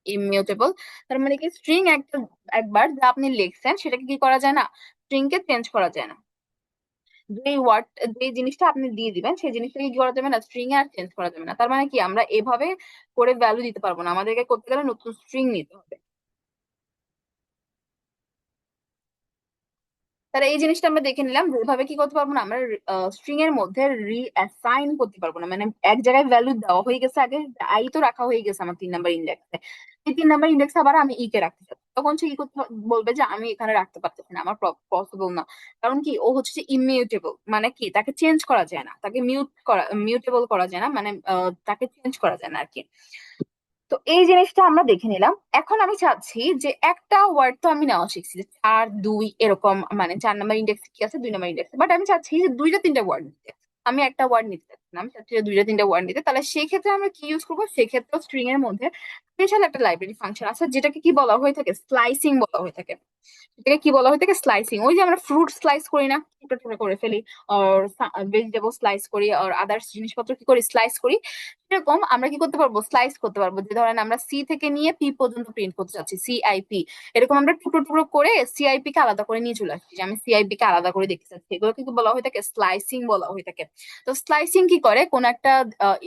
ইমিউটেবল। তার মানে কি, স্ট্রিং একটা একবার যা আপনি লিখছেন সেটাকে কি করা যায় না, স্ট্রিং কে চেঞ্জ করা যায় না। যে ওয়ার্ড, যে জিনিসটা আপনি দিয়ে দিবেন সেই জিনিসটাকে কি করা যাবে না, স্ট্রিং এ আর চেঞ্জ করা যাবে না। তার মানে কি, আমরা এভাবে করে ভ্যালু দিতে পারবো না, আমাদেরকে করতে গেলে নতুন স্ট্রিং নিতে হবে। তাহলে এই জিনিসটা আমরা দেখে নিলাম, যেভাবে কি করতে পারবো না, আমরা স্ট্রিং এর মধ্যে রিঅ্যাসাইন করতে পারবো না, মানে এক জায়গায় ভ্যালু দেওয়া হয়ে গেছে, আগে আই তো রাখা হয়ে গেছে আমার 3 নাম্বার ইন্ডেক্সে, এই 3 নাম্বার ইন্ডেক্সে আবার আমি ই কে রাখতে চাচ্ছি, তখন সে কি করতে বলবে যে আমি এখানে রাখতে পারতেছি না, আমার পসিবল না। কারণ কি, ও হচ্ছে যে ইমিউটেবল, মানে কি তাকে চেঞ্জ করা যায় না, তাকে মিউটেবল করা যায় না, মানে তাকে চেঞ্জ করা যায় না আর কি। তো এই জিনিসটা আমরা দেখে নিলাম। এখন আমি চাচ্ছি যে একটা ওয়ার্ড তো আমি নেওয়া শিখছি, যে 4 2 এরকম, মানে 4 নাম্বার ইন্ডেক্স কি আছে, 2 নাম্বার ইন্ডেক্স, বাট আমি চাচ্ছি যে 2টা 3টা ওয়ার্ড নিতে, আমি একটা ওয়ার্ড নিতে চাচ্ছি। আমি চাচ্ছি যে দুইটা তিনটা ওয়ার্ড নিতে, তাহলে সেই ক্ষেত্রে আমরা কি ইউজ করবো? সেক্ষেত্রে স্ট্রিং এর মধ্যে স্পেশাল একটা লাইব্রেরি ফাংশন আছে যেটাকে কি বলা হয়ে থাকে? স্লাইসিং বলা হয়ে থাকে। এটাকে কি বলা হয়ে থাকে? স্লাইসিং। ওই যে আমরা ফ্রুট স্লাইস করি না, টুকরো টুকরো করে ফেলি, আর ভেজিটেবল স্লাইস করি, আর আদার্স জিনিসপত্র কি করি? স্লাইস করি। সেরকম আমরা কি করতে পারবো? স্লাইস করতে পারবো। যে ধরেন আমরা সি থেকে নিয়ে পি পর্যন্ত প্রিন্ট করতে চাচ্ছি, সিআইপি, এরকম আমরা টুকরো টুকরো করে সিআইপি কে আলাদা করে নিয়ে চলে আসছি, যে আমি সিআইপি কে আলাদা করে দেখতে চাচ্ছি। এগুলো কিন্তু বলা হয়ে থাকে স্লাইসিং বলা হয়ে থাকে। তো স্লাইসিং কি করে? কোন একটা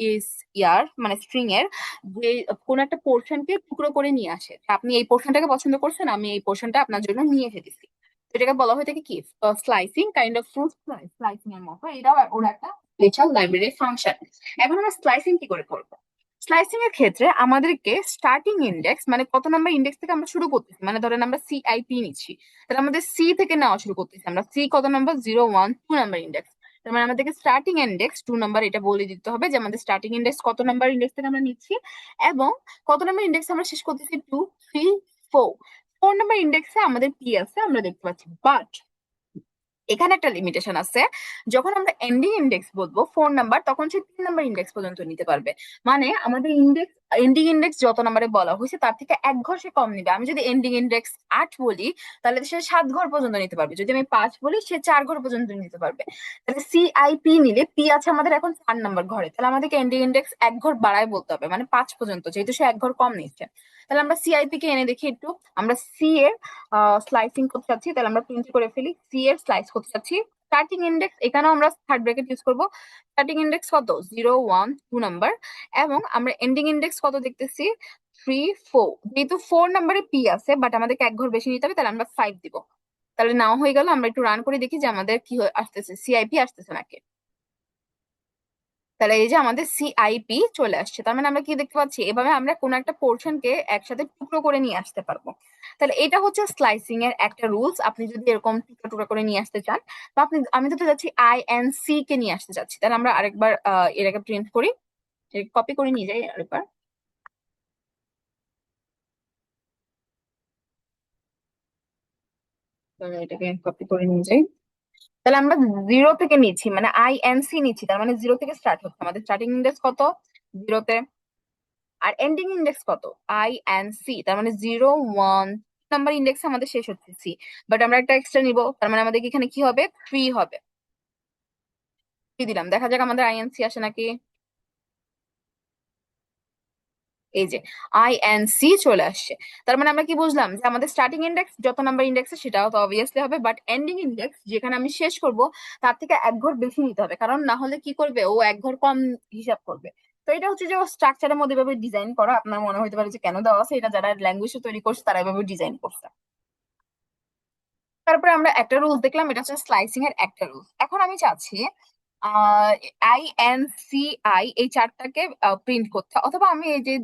ইস ইয়ার মানে স্ট্রিং এর যে কোন একটা পোর্শনকে টুকরো করে নিয়ে আসে, যে আপনি এই পোর্শনটাকে পছন্দ করছেন, আমি এই পোর্শনটা আপনার জন্য নিয়ে এসে দিচ্ছি। তো এটাকে বলা হয়ে থাকে কি? Slicing, kind of fruit slicing এর মতো। এটাও ওর একটা স্পেশাল লাইব্রেরি ফাংশন। এখন আমরা স্লাইসিং কি করে করবো? স্লাইসিং এর ক্ষেত্রে আমাদেরকে স্টার্টিং ইন্ডেক্স, মানে কত নাম্বার ইন্ডেক্স থেকে আমরা শুরু করতেছি, মানে ধরেন আমরা সিআইপি নিচ্ছি, তাহলে আমাদের সি থেকে নেওয়া শুরু করতেছি। আমরা সি কত নাম্বার? 0 1 2 number index. তার মানে আমাদেরকে স্টার্টিং ইন্ডেক্স 2 নাম্বার এটা বলে দিতে হবে, যে আমাদের স্টার্টিং ইন্ডেক্স কত নাম্বার ইন্ডেক্স থেকে আমরা নিচ্ছি, এবং কত নাম্বার ইন্ডেক্স আমরা শেষ করতেছি? 2 3 4। 4 নাম্বার ইন্ডেক্সে আমাদের কি আছে আমরা দেখতে পাচ্ছি, বাট এখানে একটা লিমিটেশন আছে। যখন আমরা এন্ডিং ইন্ডেক্স বলবো 4 নাম্বার, তখন সে 3 নাম্বার ইন্ডেক্স পর্যন্ত নিতে পারবে। মানে আমাদের ইন্ডেক্স, এন্ডিং ইন্ডেক্স যত নাম্বারে বলা হয়েছে তার থেকে 1 ঘর সে কম নিবে। আমি যদি এন্ডিং ইন্ডেক্স 8 বলি, তাহলে সে 7 ঘর পর্যন্ত নিতে পারবে। যদি আমি 5 বলি, সে 4 ঘর পর্যন্ত নিতে পারবে। তাহলে সিআইপি নিলে, পি আছে আমাদের এখন 4 নাম্বার ঘরে, তাহলে আমাদেরকে এন্ডিং ইন্ডেক্স 1 ঘর বাড়ায় বলতে হবে, মানে 5 পর্যন্ত, যেহেতু সে 1 ঘর কম নিচ্ছে। তাহলে আমরা সিআইপি কে এনে দেখি একটু। আমরা সি এর স্লাইসিং করতে চাচ্ছি, তাহলে আমরা প্রিন্ট করে ফেলি, সি এর স্লাইস করতে চাচ্ছি। স্টার্টিং ইন্ডেক্স, এখানেও আমরা থার্ড ব্র্যাকেট ইউজ করব। স্টার্টিং ইন্ডেক্স কত? 0 1 2 নাম্বার। এবং আমরা এন্ডিং ইন্ডেক্স কত দেখতেছি? 3 4। যেহেতু 4 নাম্বারে পি আছে, বাট আমাদেরকে 1 ঘর বেশি নিতে হবে, তাহলে আমরা 5 দিব। তাহলে নাও হয়ে গেল। আমরা একটু রান করে দেখি যে আমাদের কি আসতেছে, সিআইপি আসতেছে নাকি। তাহলে এই যে আমাদের সিআইপি চলে আসছে। তার মানে আমরা কি দেখতে পাচ্ছি? এভাবে আমরা কোন একটা পোর্শনকে একসাথে টুকরো করে নিয়ে আসতে পারবো। তাহলে এটা হচ্ছে স্লাইসিং এর একটা রুলস। আপনি যদি এরকম টুকরো টুকরো করে নিয়ে আসতে চান, বা আপনি, আমি যদি চাচ্ছি আইএনসি কে নিয়ে আসতে চাচ্ছি, তাহলে আমরা আরেকবার এটাকে প্রিন্ট করি, কপি করে নিয়ে যাই আরেকবার। তো এটাকে কপি করে নিয়ে যাই। তাহলে আমরা 0 থেকে নিচ্ছি, মানে আইএনসি নিচ্ছি, তার মানে 0 থেকে স্টার্ট হচ্ছে। আমাদের স্টার্টিং ইন্ডেক্স কত? 0-তে। আর এন্ডিং ইন্ডেক্স কত? আই এন্ড সি, তার মানে 0 1 নাম্বার ইন্ডেক্স আমাদের শেষ হচ্ছে সি। বাট আমরা একটা এক্সট্রা নিব, তার মানে আমাদের এখানে কি হবে? 3 হবে। 3 দিলাম, দেখা যাক আমাদের আইএনসি আসে নাকি। এই যে আইএনসি চলে আসছে। তার মানে আমরা কি বুঝলাম? যে আমাদের স্টার্টিং ইন্ডেক্স যত নাম্বার ইন্ডেক্স সেটাও তো অবভিয়াসলি হবে, বাট এন্ডিং ইন্ডেক্স যেখানে আমি শেষ করব তার থেকে 1 ঘর বেশি নিতে হবে, কারণ না হলে কি করবে? ও 1 ঘর কম হিসাব করবে। তো এটা হচ্ছে যে স্ট্রাকচারের মধ্যে এভাবে ডিজাইন করা। আপনার মনে হতে পারে যে কেন দেওয়া আছে, এটা যারা ল্যাঙ্গুয়েজ তৈরি করছে তারা এভাবে ডিজাইন করছে। তারপরে আমরা একটা রুলস দেখলাম, এটা হচ্ছে স্লাইসিং এর একটা রুলস। এখন আমি চাচ্ছি আই এন সি আই এই চারটাকে প্রিন্ট করতে, অথবা আমি এই যে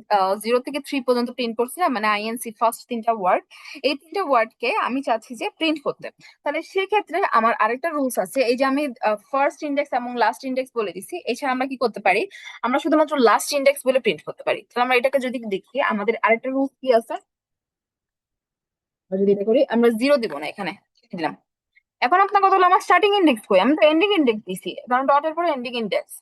0 থেকে 3 পর্যন্ত প্রিন্ট করছিলাম, মানে আইএনসি ফার্স্ট 3টা ওয়ার্ড, এই 3টা ওয়ার্ডকে আমি চাচ্ছি যে প্রিন্ট করতে। তাহলে সেক্ষেত্রে আমার আরেকটা রুলস আছে। এই যে আমি ফার্স্ট ইন্ডেক্স এবং লাস্ট ইন্ডেক্স বলে দিছি, এছাড়া আমরা কি করতে পারি? আমরা শুধুমাত্র লাস্ট ইন্ডেক্স বলে প্রিন্ট করতে পারি। তাহলে আমরা এটাকে যদি দেখি, আমাদের আরেকটা রুলস কি আছে? আমরা যদি এটা করি, আমরা 0 দিব না, এখানে দিলাম। এখন আপনার কথা হলো আমার স্টার্টিং ইন্ডেক্স কই? আমি তো এন্ডিং ইন্ডেক্স দিছি, কারণ ডটের পরে এন্ডিং ইন্ডেক্স।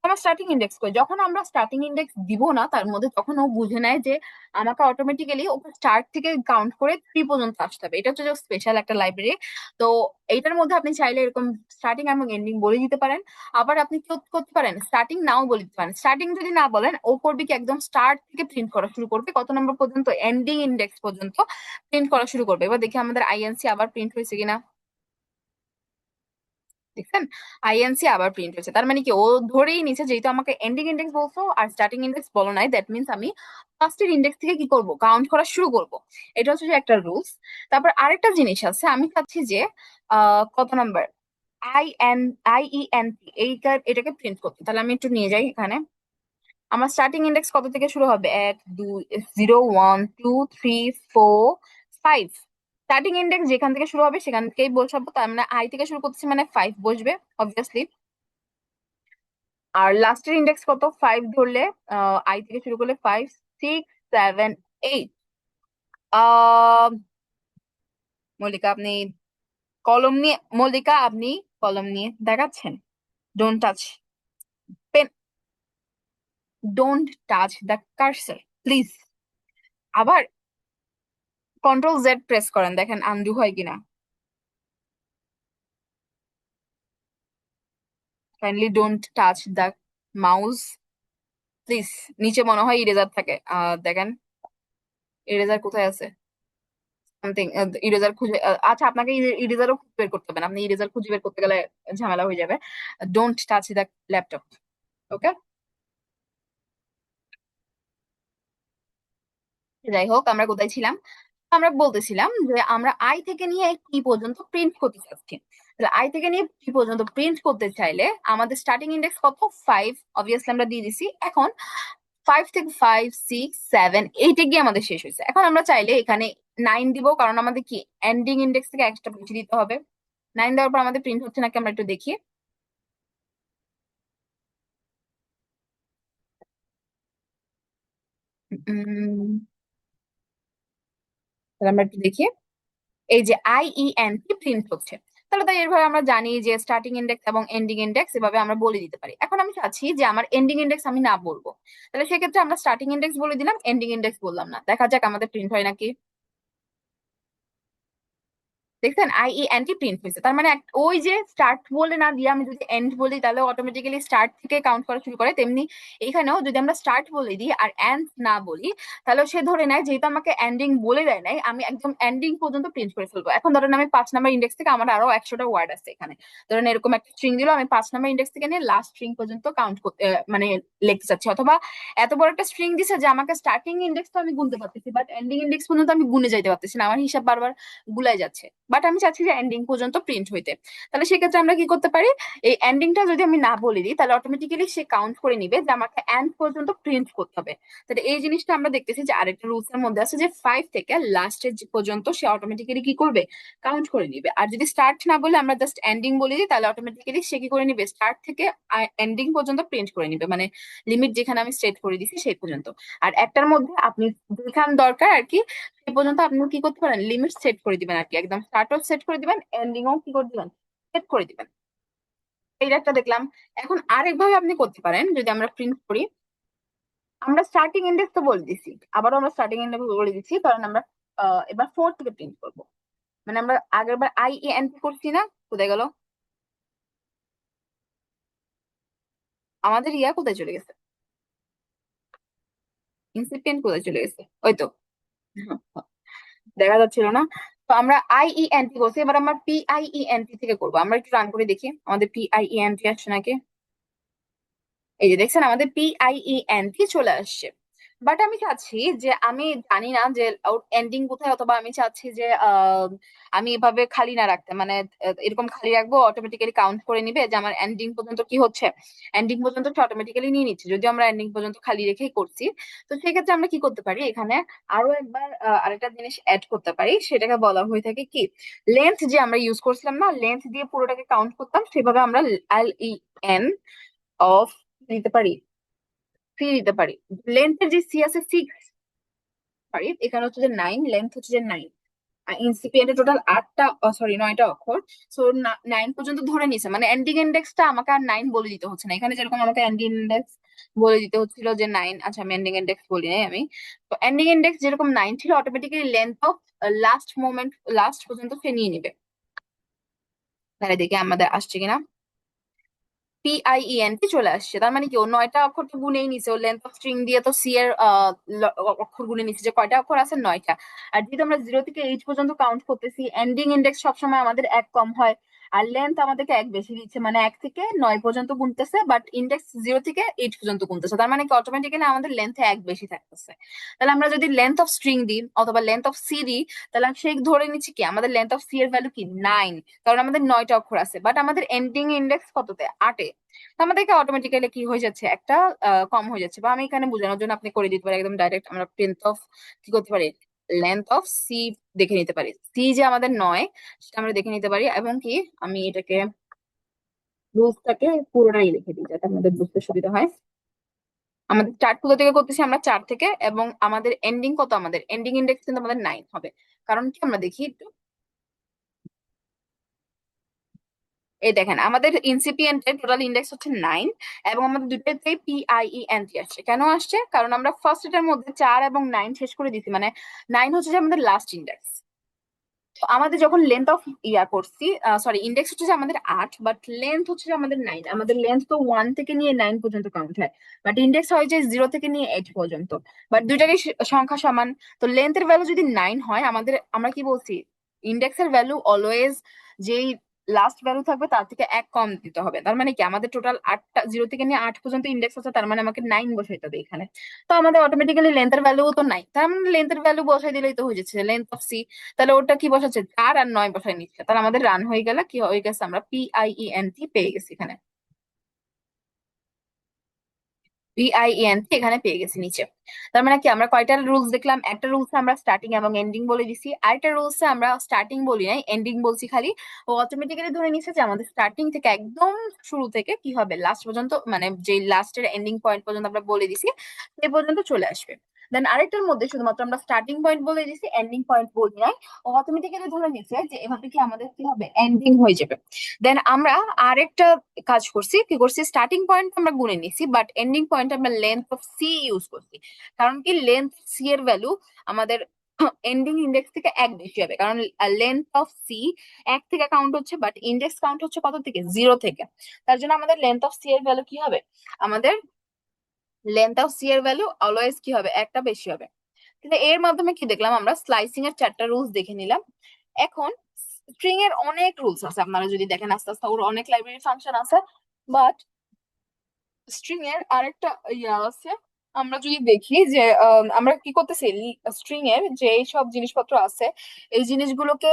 আমার স্টার্টিং ইন্ডেক্স কই? যখন আমরা স্টার্টিং ইন্ডেক্স দিব না তার মধ্যে, তখন ও বুঝে নেয় যে আমাকে অটোমেটিক্যালি ওকে স্টার্ট থেকে কাউন্ট করে 3 পর্যন্ত আসতে হবে। এটা হচ্ছে যে স্পেশাল একটা লাইব্রেরি। তো এইটার মধ্যে আপনি চাইলে এরকম স্টার্টিং এবং এন্ডিং বলে দিতে পারেন। আবার আপনি কি করতে পারেন? স্টার্টিং নাও বলে দিতে পারেন। স্টার্টিং যদি না বলেন, ও করবে কি? একদম স্টার্ট থেকে প্রিন্ট করা শুরু করবে, কত নম্বর পর্যন্ত? এন্ডিং ইন্ডেক্স পর্যন্ত প্রিন্ট করা শুরু করবে। এবার দেখি আমাদের আইএনসি আবার প্রিন্ট হয়েছে কিনা। দেখছেন? আইএনসি আবার প্রিন্ট হয়েছে। তার মানে কি? ও ধরেই নিছে যেহেতু আমাকে এন্ডিং ইন্ডেক্স বলছো আর স্টার্টিং ইন্ডেক্স বলো নাই, দ্যাট মিন্স আমি ফার্স্টের ইন্ডেক্স থেকে কি করব? কাউন্ট করা শুরু করব। এটা হচ্ছে যে একটা রুলস। তারপর আরেকটা জিনিস আছে, আমি চাচ্ছি যে কত নাম্বার আইইএনটি এটাকে প্রিন্ট করতে। তাহলে আমি একটু নিয়ে যাই এখানে। আমার স্টার্টিং ইন্ডেক্স কত থেকে শুরু হবে? 1 2 0 1 2 3 4 5। স্টার্টিং ইন্ডেক্স যেখান থেকে শুরু হবে সেখান থেকেই বসাবো। তার মানে আই থেকে শুরু করতেছি, মানে 5 বসবে অবভিয়াসলি। আর লাস্টের ইন্ডেক্স কত? 5 ধরলে আই থেকে শুরু করলে 5 6 7 8। আহ মল্লিকা আপনি কলম নিয়ে, মল্লিকা আপনি কলম নিয়ে দেখাচ্ছেন? Don't touch. Pen, don't touch the cursor please. আবার কন্ট্রোল জেড প্রেস করেন, দেখেন আনডু হয় কিনা। Kindly don't touch the mouse please. নিচে মনে হয় ইরেজার থাকে, দেখেন ইরেজার কোথায় আছে, সামথিং ইরেজার খুঁজে আচ্ছা আপনাকে ইরেজারও বের করতে হবে না, আপনি ইরেজার খুঁজে বের করতে গেলে ঝামেলা হয়ে যাবে। Don't touch the laptop. Okay, যাই হোক আমরা কোথায় ছিলাম। আমরা বলতেছিলাম যে আমরা আই থেকে নিয়ে টি পর্যন্ত প্রিন্ট করতে চাচ্ছি। তাহলে আই থেকে নিয়ে টি পর্যন্ত প্রিন্ট করতে চাইলে আমাদের স্টার্টিং ইন্ডেক্স কত, 5, অবভিয়াসলি আমরা দিয়ে দিছি। এখন 5 থেকে 5, 6, 7, 8 গিয়ে আমাদের শেষ হয়েছে। এখন আমরা চাইলে এখানে 9 দিব, কারণ আমাদের কি এন্ডিং ইন্ডেক্স থেকে একটা বেশি দিতে হবে। 9 দেওয়ার পর আমাদের প্রিন্ট হচ্ছে নাকি আমরা একটু দেখি। উম, তাহলে আমরা একটু দেখি, এই যে IENT প্রিন্ট হচ্ছে। তাহলে তাই এভাবে আমরা জানি যে স্টার্টিং ইন্ডেক্স এবং এন্ডিং ইন্ডেক্স এভাবে আমরা বলে দিতে পারি। এখন আমি চাচ্ছি যে আমার এন্ডিং ইন্ডেক্স আমি না বলবো, তাহলে সেক্ষেত্রে আমরা স্টার্টিং ইন্ডেক্স বলে দিলাম, এন্ডিং ইন্ডেক্স বললাম না। দেখা যাক আমাদের প্রিন্ট হয় নাকি। দেখছেন IENT প্রিন্ট হয়েছে। তার মানে ওই যে স্টার্ট বলে না দিয়ে আমি যদি এন্ড বলি তাহলে অটোমেটিক্যালি স্টার্ট থেকে কাউন্ট করা শুরু করে, তেমনি এখানেও যদি আমরা স্টার্ট বলে দিই আর এন্ড না বলি, তাহলে সে ধরে নেয় যেহেতু আমাকে এন্ডিং বলে দেয় নাই, আমি একদম এন্ডিং পর্যন্ত প্রিন্ট করে ফেলবো। এখন ধরেন আমি 5 নাম্বার ইন্ডেক্স থেকে আমার আরো 100টা ওয়ার্ড আছে এখানে, ধরেন এরকম একটা স্ট্রিং দিল, আমি 5 নাম্বার ইন্ডেক্স থেকে নিয়ে লাস্ট স্ট্রিং পর্যন্ত কাউন্ট করতে মানে লিখতে চাচ্ছি। অথবা এত বড় একটা স্ট্রিং দিছে যে আমাকে স্টার্টিং ইন্ডেক্স তো আমি গুনতে পারতেছি, বাট এন্ডিং ইন্ডেক্স পর্যন্ত আমি গুনে যাইতে পারতেছি না, আমার হিসাব বারবার গুলাই যাচ্ছে। বাট আমি চাচ্ছি যে এন্ডিং পর্যন্ত প্রিন্ট হইতে। তাহলে সেক্ষেত্রে আমরা কি করতে পারি, এই এন্ডিংটা যদি আমি না বলে দিই তাহলে অটোমেটিক্যালি সে কাউন্ট করে নিবে যে আমাকে এন্ড পর্যন্ত প্রিন্ট করতে হবে। তাহলে এই জিনিসটা আমরা দেখতেছি যে আরেকটা রুলস এর মধ্যে আছে যে 5 থেকে লাস্টের পর্যন্ত সে অটোমেটিক্যালি কি করবে, কাউন্ট করে নিবে। আর যদি স্টার্ট না বলে আমরা জাস্ট এন্ডিং বলে দিই তাহলে অটোমেটিক্যালি সে কি করে নিবে, স্টার্ট থেকে এন্ডিং পর্যন্ত প্রিন্ট করে নিবে, মানে লিমিট যেখানে আমি সেট করে দিছি সেই পর্যন্ত। আর একটার মধ্যে আপনি যেখান দরকার আর কি সে পর্যন্ত আপনি কি করতে পারেন, লিমিট সেট করে দিবেন আর কি, একদম স্টার্টও সেট করে দিবেন, এন্ডিংও কি করে দিবেন, সেট করে দিবেন। এইটা একটা দেখলাম। এখন আরেকভাবে আপনি করতে পারেন, যদি আমরা প্রিন্ট করি, আমরা স্টার্টিং ইন্ডেক্স তো বলে দিছি, আবারও আমরা স্টার্টিং ইন্ডেক্স বলে দিচ্ছি, কারণ আমরা এবার 4 থেকে প্রিন্ট করবো। মানে আমরা আগের বার IENT করছি না, কোথায় গেল আমাদের ইয়া, কোথায় চলে গেছে, ইনসিপিয়েন্ট কোথায় চলে গেছে, ওই তো দেখা যাচ্ছিল না। তো আমরা IENT করছি, এবার আমরা PIENT থেকে করবো। আমরা একটু রান করে দেখি আমাদের PIENT আসছে নাকি। এই যে দেখছেন আমাদের PIENT চলে আসছে। বাট আমি চাচ্ছি যে আমি জানি না যে ওর এন্ডিং কোথায়, অথবা আমি চাচ্ছি যে আমি এভাবে খালি না রাখতে, মানে এরকম খালি রাখবো অটোমেটিক্যালি কাউন্ট করে নিবে যে আমার এন্ডিং পর্যন্ত কি হচ্ছে, এন্ডিং পর্যন্ত অটোমেটিক্যালি নিয়ে নিচ্ছে যদি আমরা এন্ডিং পর্যন্ত খালি রেখেই করছি। তো সেক্ষেত্রে আমরা কি করতে পারি, এখানে আরো একবার আরেকটা জিনিস অ্যাড করতে পারি, সেটাকে বলা হয়ে থাকে কি, লেন্থ। যে আমরা ইউজ করছিলাম না, লেন্থ দিয়ে পুরোটাকে কাউন্ট করতাম, সেভাবে আমরা LEN অফ দিতে পারি, থ্রি দিতে পারি। লেন্থের যে সি আছে 6 পারি, এখানে হচ্ছে যে 9, লেন্থ হচ্ছে যে 9। ইনসিপিয়েন্টে টোটাল 8টা, সরি 9টা অক্ষর। সো 9 পর্যন্ত ধরে নিছে, মানে এন্ডিং ইন্ডেক্সটা আমাকে আর 9 বলে দিতে হচ্ছে না। এখানে যেরকম আমাকে এন্ডিং ইন্ডেক্স বলে দিতে হচ্ছিল যে 9, আচ্ছা আমি এন্ডিং ইন্ডেক্স বলি নাই আমি। তো এন্ডিং ইন্ডেক্স যেরকম 9 ছিল, automatically length of last moment, last পর্যন্ত সে নিয়ে নিবে। তাহলে দেখি আমাদের আসছে কিনা। PIENT চলে আসছে, তার মানে কি ও 9টা অক্ষর তো গুনেই নিছে, ও লেন্থ অফ স্ট্রিং দিয়ে তো সি এর অক্ষর গুনে নিচ্ছে যে কয়টা অক্ষর আছে, 9টা। আর যেহেতু আমরা 0 থেকে 8 পর্যন্ত কাউন্ট করতেছি, এন্ডিং ইন্ডেক্স সবসময় আমাদের এক কম হয়, আর লেন্থ আমাদেরকে এক বেশি দিচ্ছে, মানে 1 থেকে 9 পর্যন্ত গুনতেছে, বাট ইন্ডেক্স 0 থেকে 8 পর্যন্ত গুনতেছে। তার মানে কি অটোমেটিক্যালি আমাদের লেন্থে এক বেশি থাকতেছে। তাহলে আমরা যদি লেন্থ অফ স্ট্রিং দিই অথবা লেন্থ অফ সি দিই, তাহলে সে ধরে নিচ্ছি কি আমাদের লেন্থ অফ সি এর ভ্যালু কি 9, কারণ আমাদের 9টা অক্ষর আছে, বাট আমাদের এন্ডিং ইন্ডেক্স কততে, 8-এ। তো আমাদেরকে অটোমেটিক্যালি কি হয়ে যাচ্ছে, একটা কম হয়ে যাচ্ছে। বা আমি এখানে বোঝানোর জন্য আপনি করে দিতে পারি একদম ডাইরেক্ট, আমরা প্রিন্ট অফ কি করতে পারি, লেন্থ অফ সি দেখে নিতে পারি। সি যে আমাদের 9 সেটা আমরা দেখে নিতে পারি, এবং কি আমি এটাকে রুলসটাকে পুরোটাই লিখে দিই যাতে আমাদের বুঝতে সুবিধা হয়। আমাদের স্টার্ট কোথা থেকে করতেছি, আমরা 4 থেকে, এবং আমাদের এন্ডিং কত, আমাদের এন্ডিং ইন্ডেক্স কিন্তু আমাদের 9 হবে। কারণ কি আমরা দেখি একটু, এই দেখেন আমাদের ইনসিপিয়েন্ট এর টোটাল ইন্ডেক্স হচ্ছে 9, এবং আমাদের দুইটাতে PIENT আসছে। কেন আসছে? কারণ আমরা ফার্স্ট এটার মধ্যে 4 এবং 9 শেষ করে দিছি, মানে 9 হচ্ছে যে আমাদের লাস্ট ইন্ডেক্স। তো আমাদের যখন লেন্থ অফ ইয়া করছি, সরি, ইন্ডেক্স হচ্ছে যে আমাদের 8, বাট লেন্থ হচ্ছে যে আমাদের 9। আমাদের লেন্থ তো 1 থেকে নিয়ে 9 পর্যন্ত কাউন্ট হয়, বাট ইন্ডেক্স হয় যে 0 থেকে নিয়ে 8 পর্যন্ত। বাট দুইটারই সংখ্যা সমান। তো লেন্থের ভ্যালু যদি 9 হয়, আমাদের আমরা কি বলছি, ইন্ডেক্সের ভ্যালু অলওয়েজ যেই লাস্ট ভ্যালু থাকবে তার থেকে এক কম দিতে হবে। তার মানে কি, আমাদের টোটাল 8টা, 0 থেকে নিয়ে 8 পর্যন্ত ইন্ডেক্স আছে, তার মানে আমাকে 9 বসাইতে হবে এখানে। তো আমাদের অটোমেটিক্যালি লেন্থের ভ্যালু তো নাই, তার মানে লেন্থের ভ্যালু বসাই দিলেই তো হয়ে যাচ্ছে লেন্থ অফ সি। তাহলে ওটা কি বসাচ্ছে, 4 আর 9 বসাই নিচ্ছে, তাহলে আমাদের রান হয়ে গেলে কি হয়ে গেছে, আমরা PIENT পেয়ে গেছি এখানে। PIENT এখানে পেয়ে গেছি নিচে। তার মানে কি, আমরা কয়টা রুলস দেখলাম? একটা রুলসে আমরা স্টার্টিং এবং এন্ডিং বলে দিছি, আরেকটা রুলসে আমরা স্টার্টিং বলি নাই, এন্ডিং বলছি খালি। ও অটোমেটিক্যালি ধরে নিচ্ছে যে আমাদের স্টার্টিং থেকে একদম শুরু থেকে কি হবে, লাস্ট পর্যন্ত, মানে যে লাস্টের এন্ডিং পয়েন্ট পর্যন্ত আমরা বলে দিছি সেই পর্যন্ত চলে আসবে। দেন আরেকটার মধ্যে শুধুমাত্র আমরা স্টার্টিং পয়েন্ট বলে দিছি, এন্ডিং পয়েন্ট বলি নাই। ও অটোমেটিক্যালি ধরে নিচ্ছে যে এভাবে কি আমাদের কি হবে, এন্ডিং হয়ে যাবে। দেন আমরা আরেকটা কাজ করছি, কি করছি, স্টার্টিং পয়েন্ট আমরা গুনে নিছি, বাট এন্ডিং পয়েন্ট আমরা লেন্থ অফ সি ইউজ করছি। কারণ কি, লেন্থ সি এর ভ্যালু আমাদের এন্ডিং ইন্ডেক্স থেকে এক বেশি হবে, কারণ লেন্থ অফ সি এক থেকে কাউন্ট হচ্ছে, বাট ইন্ডেক্স কাউন্ট হচ্ছে কত থেকে, 0 থেকে। তার জন্য আমাদের লেন্থ অফ সি এর ভ্যালু কি হবে, আমাদের লেন্থ অফ সি এর ভ্যালু অলওয়েজ কি হবে, একটা বেশি হবে। কিন্তু এর মাধ্যমে কি দেখলাম, আমরা স্লাইসিং এর 4টা রুলস দেখে নিলাম। এখন স্ট্রিং এর অনেক রুলস আছে, আপনারা যদি দেখেন আস্তে আস্তে ওর অনেক লাইব্রেরি ফাংশন আছে। বাট স্ট্রিং এর আরেকটা ইয়া আছে, আমরা যদি দেখি যে আমরা কি করতেছি, স্ট্রিং এর যে সব জিনিসপত্র আছে এই জিনিসগুলোকে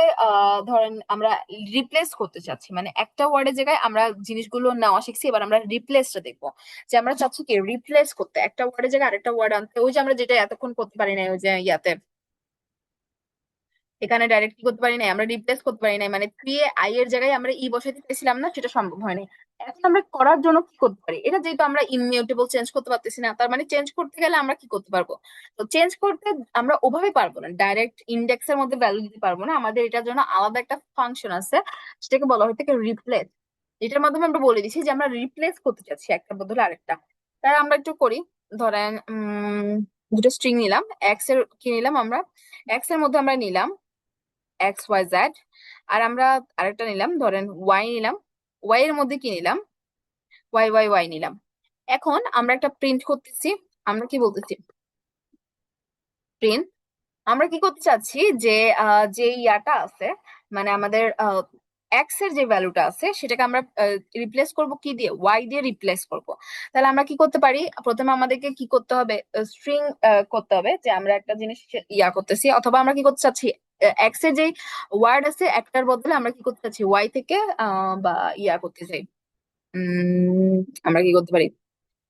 ধরেন আমরা রিপ্লেস করতে চাচ্ছি, মানে একটা ওয়ার্ডের জায়গায় আমরা জিনিসগুলো নেওয়া শিখছি, এবার আমরা রিপ্লেসটা দেখবো। যে আমরা চাচ্ছি কি, রিপ্লেস করতে একটা ওয়ার্ডের জায়গায় আরেকটা ওয়ার্ড আনতে, ওই যে আমরা যেটা এতক্ষণ করতে পারি না, ওই যে ইয়াতে এখানে ডাইরেক্ট কি করতে পারি না, আমরা রিপ্লেস করতে পারি না, মানে পি এ আই এর জায়গায় আমরা ই বসাইতে চাইছিলাম না, সেটা সম্ভব হয়নি। এখন আমরা করার জন্য কি করতে পারি, এটা যেহেতু আমরা ইমিউটেবল চেঞ্জ করতে পারতেছি না, তার মানে চেঞ্জ করতে গেলে আমরা কি করতে পারবো, তো চেঞ্জ করতে আমরা ওভাবে পারবো না, ডাইরেক্ট ইন্ডেক্স এর মধ্যে ভ্যালু দিতে পারবো না, আমাদের এটার জন্য আলাদা একটা ফাংশন আছে, সেটাকে বলা হয় থেকে রিপ্লেস। এটার মাধ্যমে আমরা বলে দিচ্ছি যে আমরা রিপ্লেস করতে চাচ্ছি একটা বদলে আরেকটা। তাই আমরা একটু করি, ধরেন দুটো স্ট্রিং নিলাম, এক্স এর কি নিলাম আমরা, এক্স এর মধ্যে আমরা নিলাম XYZ, আর আমরা আরেকটা নিলাম, ধরেন ওয়াই নিলাম, ওয়াই এর মধ্যে কি নিলাম, YYY নিলাম। এখন আমরা একটা প্রিন্ট করতেছি, আমরা কি বলতেছি, প্রিন্ট। আমরা কি করতে চাচ্ছি যে যে ইয়াটা আছে, মানে আমাদের এক্স এর যে ভ্যালুটা আছে সেটাকে আমরা রিপ্লেস করব কি দিয়ে, ওয়াই দিয়ে রিপ্লেস করব। তাহলে আমরা কি করতে পারি, প্রথমে আমাদেরকে কি করতে হবে, স্ট্রিং করতে হবে যে আমরা একটা জিনিস ইয়া করতেছি, অথবা আমরা কি করতে চাচ্ছি, এক্স এর যে ওয়ার্ড আছে একটার বদলে আমরা কি করতে চাচ্ছি, ওয়াই থেকে বা ইয়া করতে চাই। উম আমরা কি করতে পারি,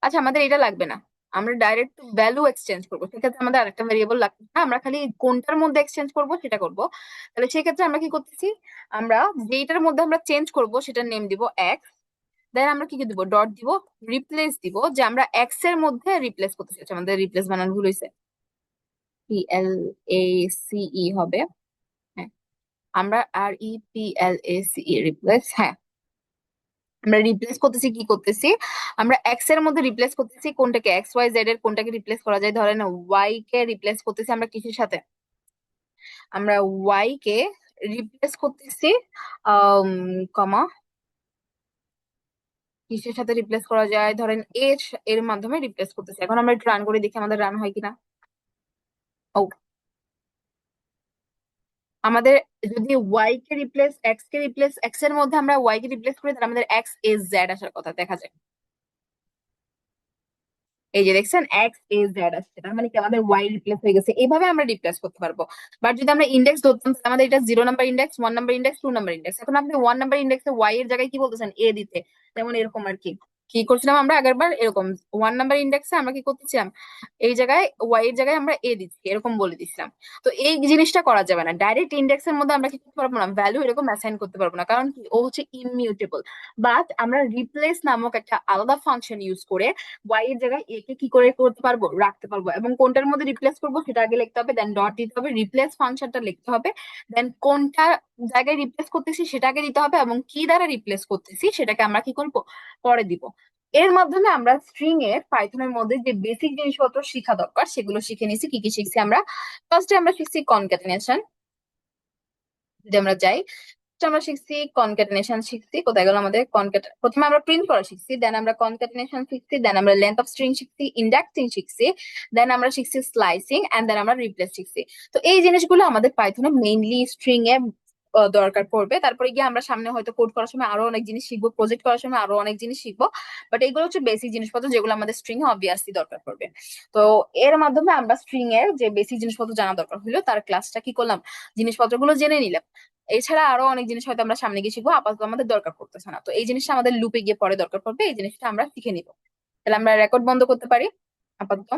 আচ্ছা আমাদের এটা লাগবে না, আমরা ডাইরেক্ট ভ্যালু এক্সচেঞ্জ করবো, সেক্ষেত্রে আমাদের আরেকটা ভেরিয়েবল লাগবে না, আমরা খালি কোনটার মধ্যে এক্সচেঞ্জ করব সেটা করব। তাহলে সেক্ষেত্রে আমরা কি করতেছি, আমরা যেটার মধ্যে আমরা চেঞ্জ করব সেটার নেম দিব এক্স। দেন আমরা কি কি দিব, ডট দিব, রিপ্লেস দিব, যে আমরা এক্স এর মধ্যে রিপ্লেস করতে চাচ্ছি, আমাদের রিপ্লেস বানান ভুল হয়েছে, PLACE হবে। হ্যাঁ, আমরা REPLACE রিপ্লেস, হ্যাঁ, আমরা রিপ্লেস করতেছি, কি করতেছি, আমরা এক্স এর মধ্যে রিপ্লেস করতেছি কোনটাকে, XYZ এর কোনটাকে রিপ্লেস করা যায়, ধরেন ওয়াই কে রিপ্লেস করতেছি আমরা কিসের সাথে, আমরা ওয়াই কে রিপ্লেস করতেছি কমা, কিসের সাথে রিপ্লেস করা যায়, ধরেন এর এর মাধ্যমে রিপ্লেস করতেছি। এখন আমরা একটু রান করে দেখি আমাদের রান হয় কিনা। ও, আমাদের যদি ওয়াই কে রিপ্লেস এক্স কে রিপ্লেস, এক্স এর মধ্যে আমরা ওয়াই কে রিপ্লেস করি, তাহলে আমাদের XAZ আসার কথা দেখা যায়। এই যে দেখছেন, XAZ আসছে, তার মানে কি আমাদের ওয়াই রিপ্লেস হয়ে গেছে। এইভাবে আমরা রিপ্লেস করতে পারবো। বাট যদি আমরা ইন্ডেক্স ধরতাম, তাহলে আমাদের এটা 0 number index, 1 number index, 2 number index. এখন আপনি 1 নাম্বার ইন্ডেক্সে ওয়াই এর জায়গায় কি বলতেছেন, এ দিতে, যেমন এরকম আর কি। কি করছিলাম আমরা আগেরবার এরকম 1 নাম্বার ইন্ডেক্সে আমরা কি করতেছিলাম, এই জায়গায় ওয়াই এর জায়গায় আমরা এ দিচ্ছি এরকম বলে দিছিলাম। তো এই জিনিসটা করা যাবে না, ডাইরেক্ট ইন্ডেক্সের মধ্যে আমরা কি করতে পারবো না, ভ্যালু এরকম অ্যাসাইন করতে পারবো না, কারণ কি ও হচ্ছে ইমিউটেবল। বাট আমরা রিপ্লেস নামক একটা আলাদা ফাংশন ইউজ করে ওয়াই এর জায়গায় এ কে কি করে করতে পারবো, রাখতে পারবো। এবং কোনটার মধ্যে রিপ্লেস করবো সেটা আগে লিখতে হবে, দেন ডট দিতে হবে, রিপ্লেস ফাংশনটা লিখতে হবে, দেন কোনটা জায়গায় রিপ্লেস করতেছি সেটাকে দিতে হবে, এবং কি দ্বারা রিপ্লেস করতেছি সেটাকে আমরা কি করবো, পরে দিব। এর মাধ্যমে আমরা স্ট্রিং এর পাইথনের মধ্যে যে বেসিক জিনিসপত্র শিখা দরকার সেগুলো শিখে নিছি। কি কি শিখছি আমরা, ফার্স্টে আমরা শিখছি কনক্যাটেনেশন। যদি আমরা যাই, first আমরা শিখছি কনক্যাটেনেশন শিখছি, কোথায় গেল আমাদের কনক্যাট, প্রথমে আমরা প্রিন্ট করা শিখছি, দেন আমরা কনক্যাটেনেশন শিখছি, দেন আমরা লেন্থ অফ স্ট্রিং শিখছি, ইন্ডেক্সিং শিখছি, দেন আমরা শিখছি স্লাইসিং, এন্ড দেন আমরা রিপ্লেস শিখছি। তো এই জিনিসগুলো আমাদের পাইথনে মেইনলি স্ট্রিং এ দরকার পড়বে। তারপরে গিয়ে আমরা সামনে হয়তো কোড করার সময় আরো অনেক জিনিস শিখবো, প্রজেক্ট করার সময় আরো অনেক জিনিস শিখবো। বাট এগুলো হচ্ছে বেসিক জিনিসপত্র যেগুলো আমাদের স্ট্রিং এ অবভিয়াসলি দরকার পড়বে। তো এর মাধ্যমে আমরা স্ট্রিং এর যে বেসিক জিনিসপত্র জানা দরকার হলো তার ক্লাসটা কি করলাম, জিনিসপত্রগুলো জেনে নিলাম। এছাড়া আরো অনেক জিনিস হয়তো আমরা সামনে গিয়ে শিখবো, আপাতত আমাদের দরকার পড়তেছে না। তো এই জিনিসটা আমাদের লুপে গিয়ে পরে দরকার পড়বে, এই জিনিসটা আমরা শিখে নিবো। তাহলে আমরা রেকর্ড বন্ধ করতে পারি আপাতত।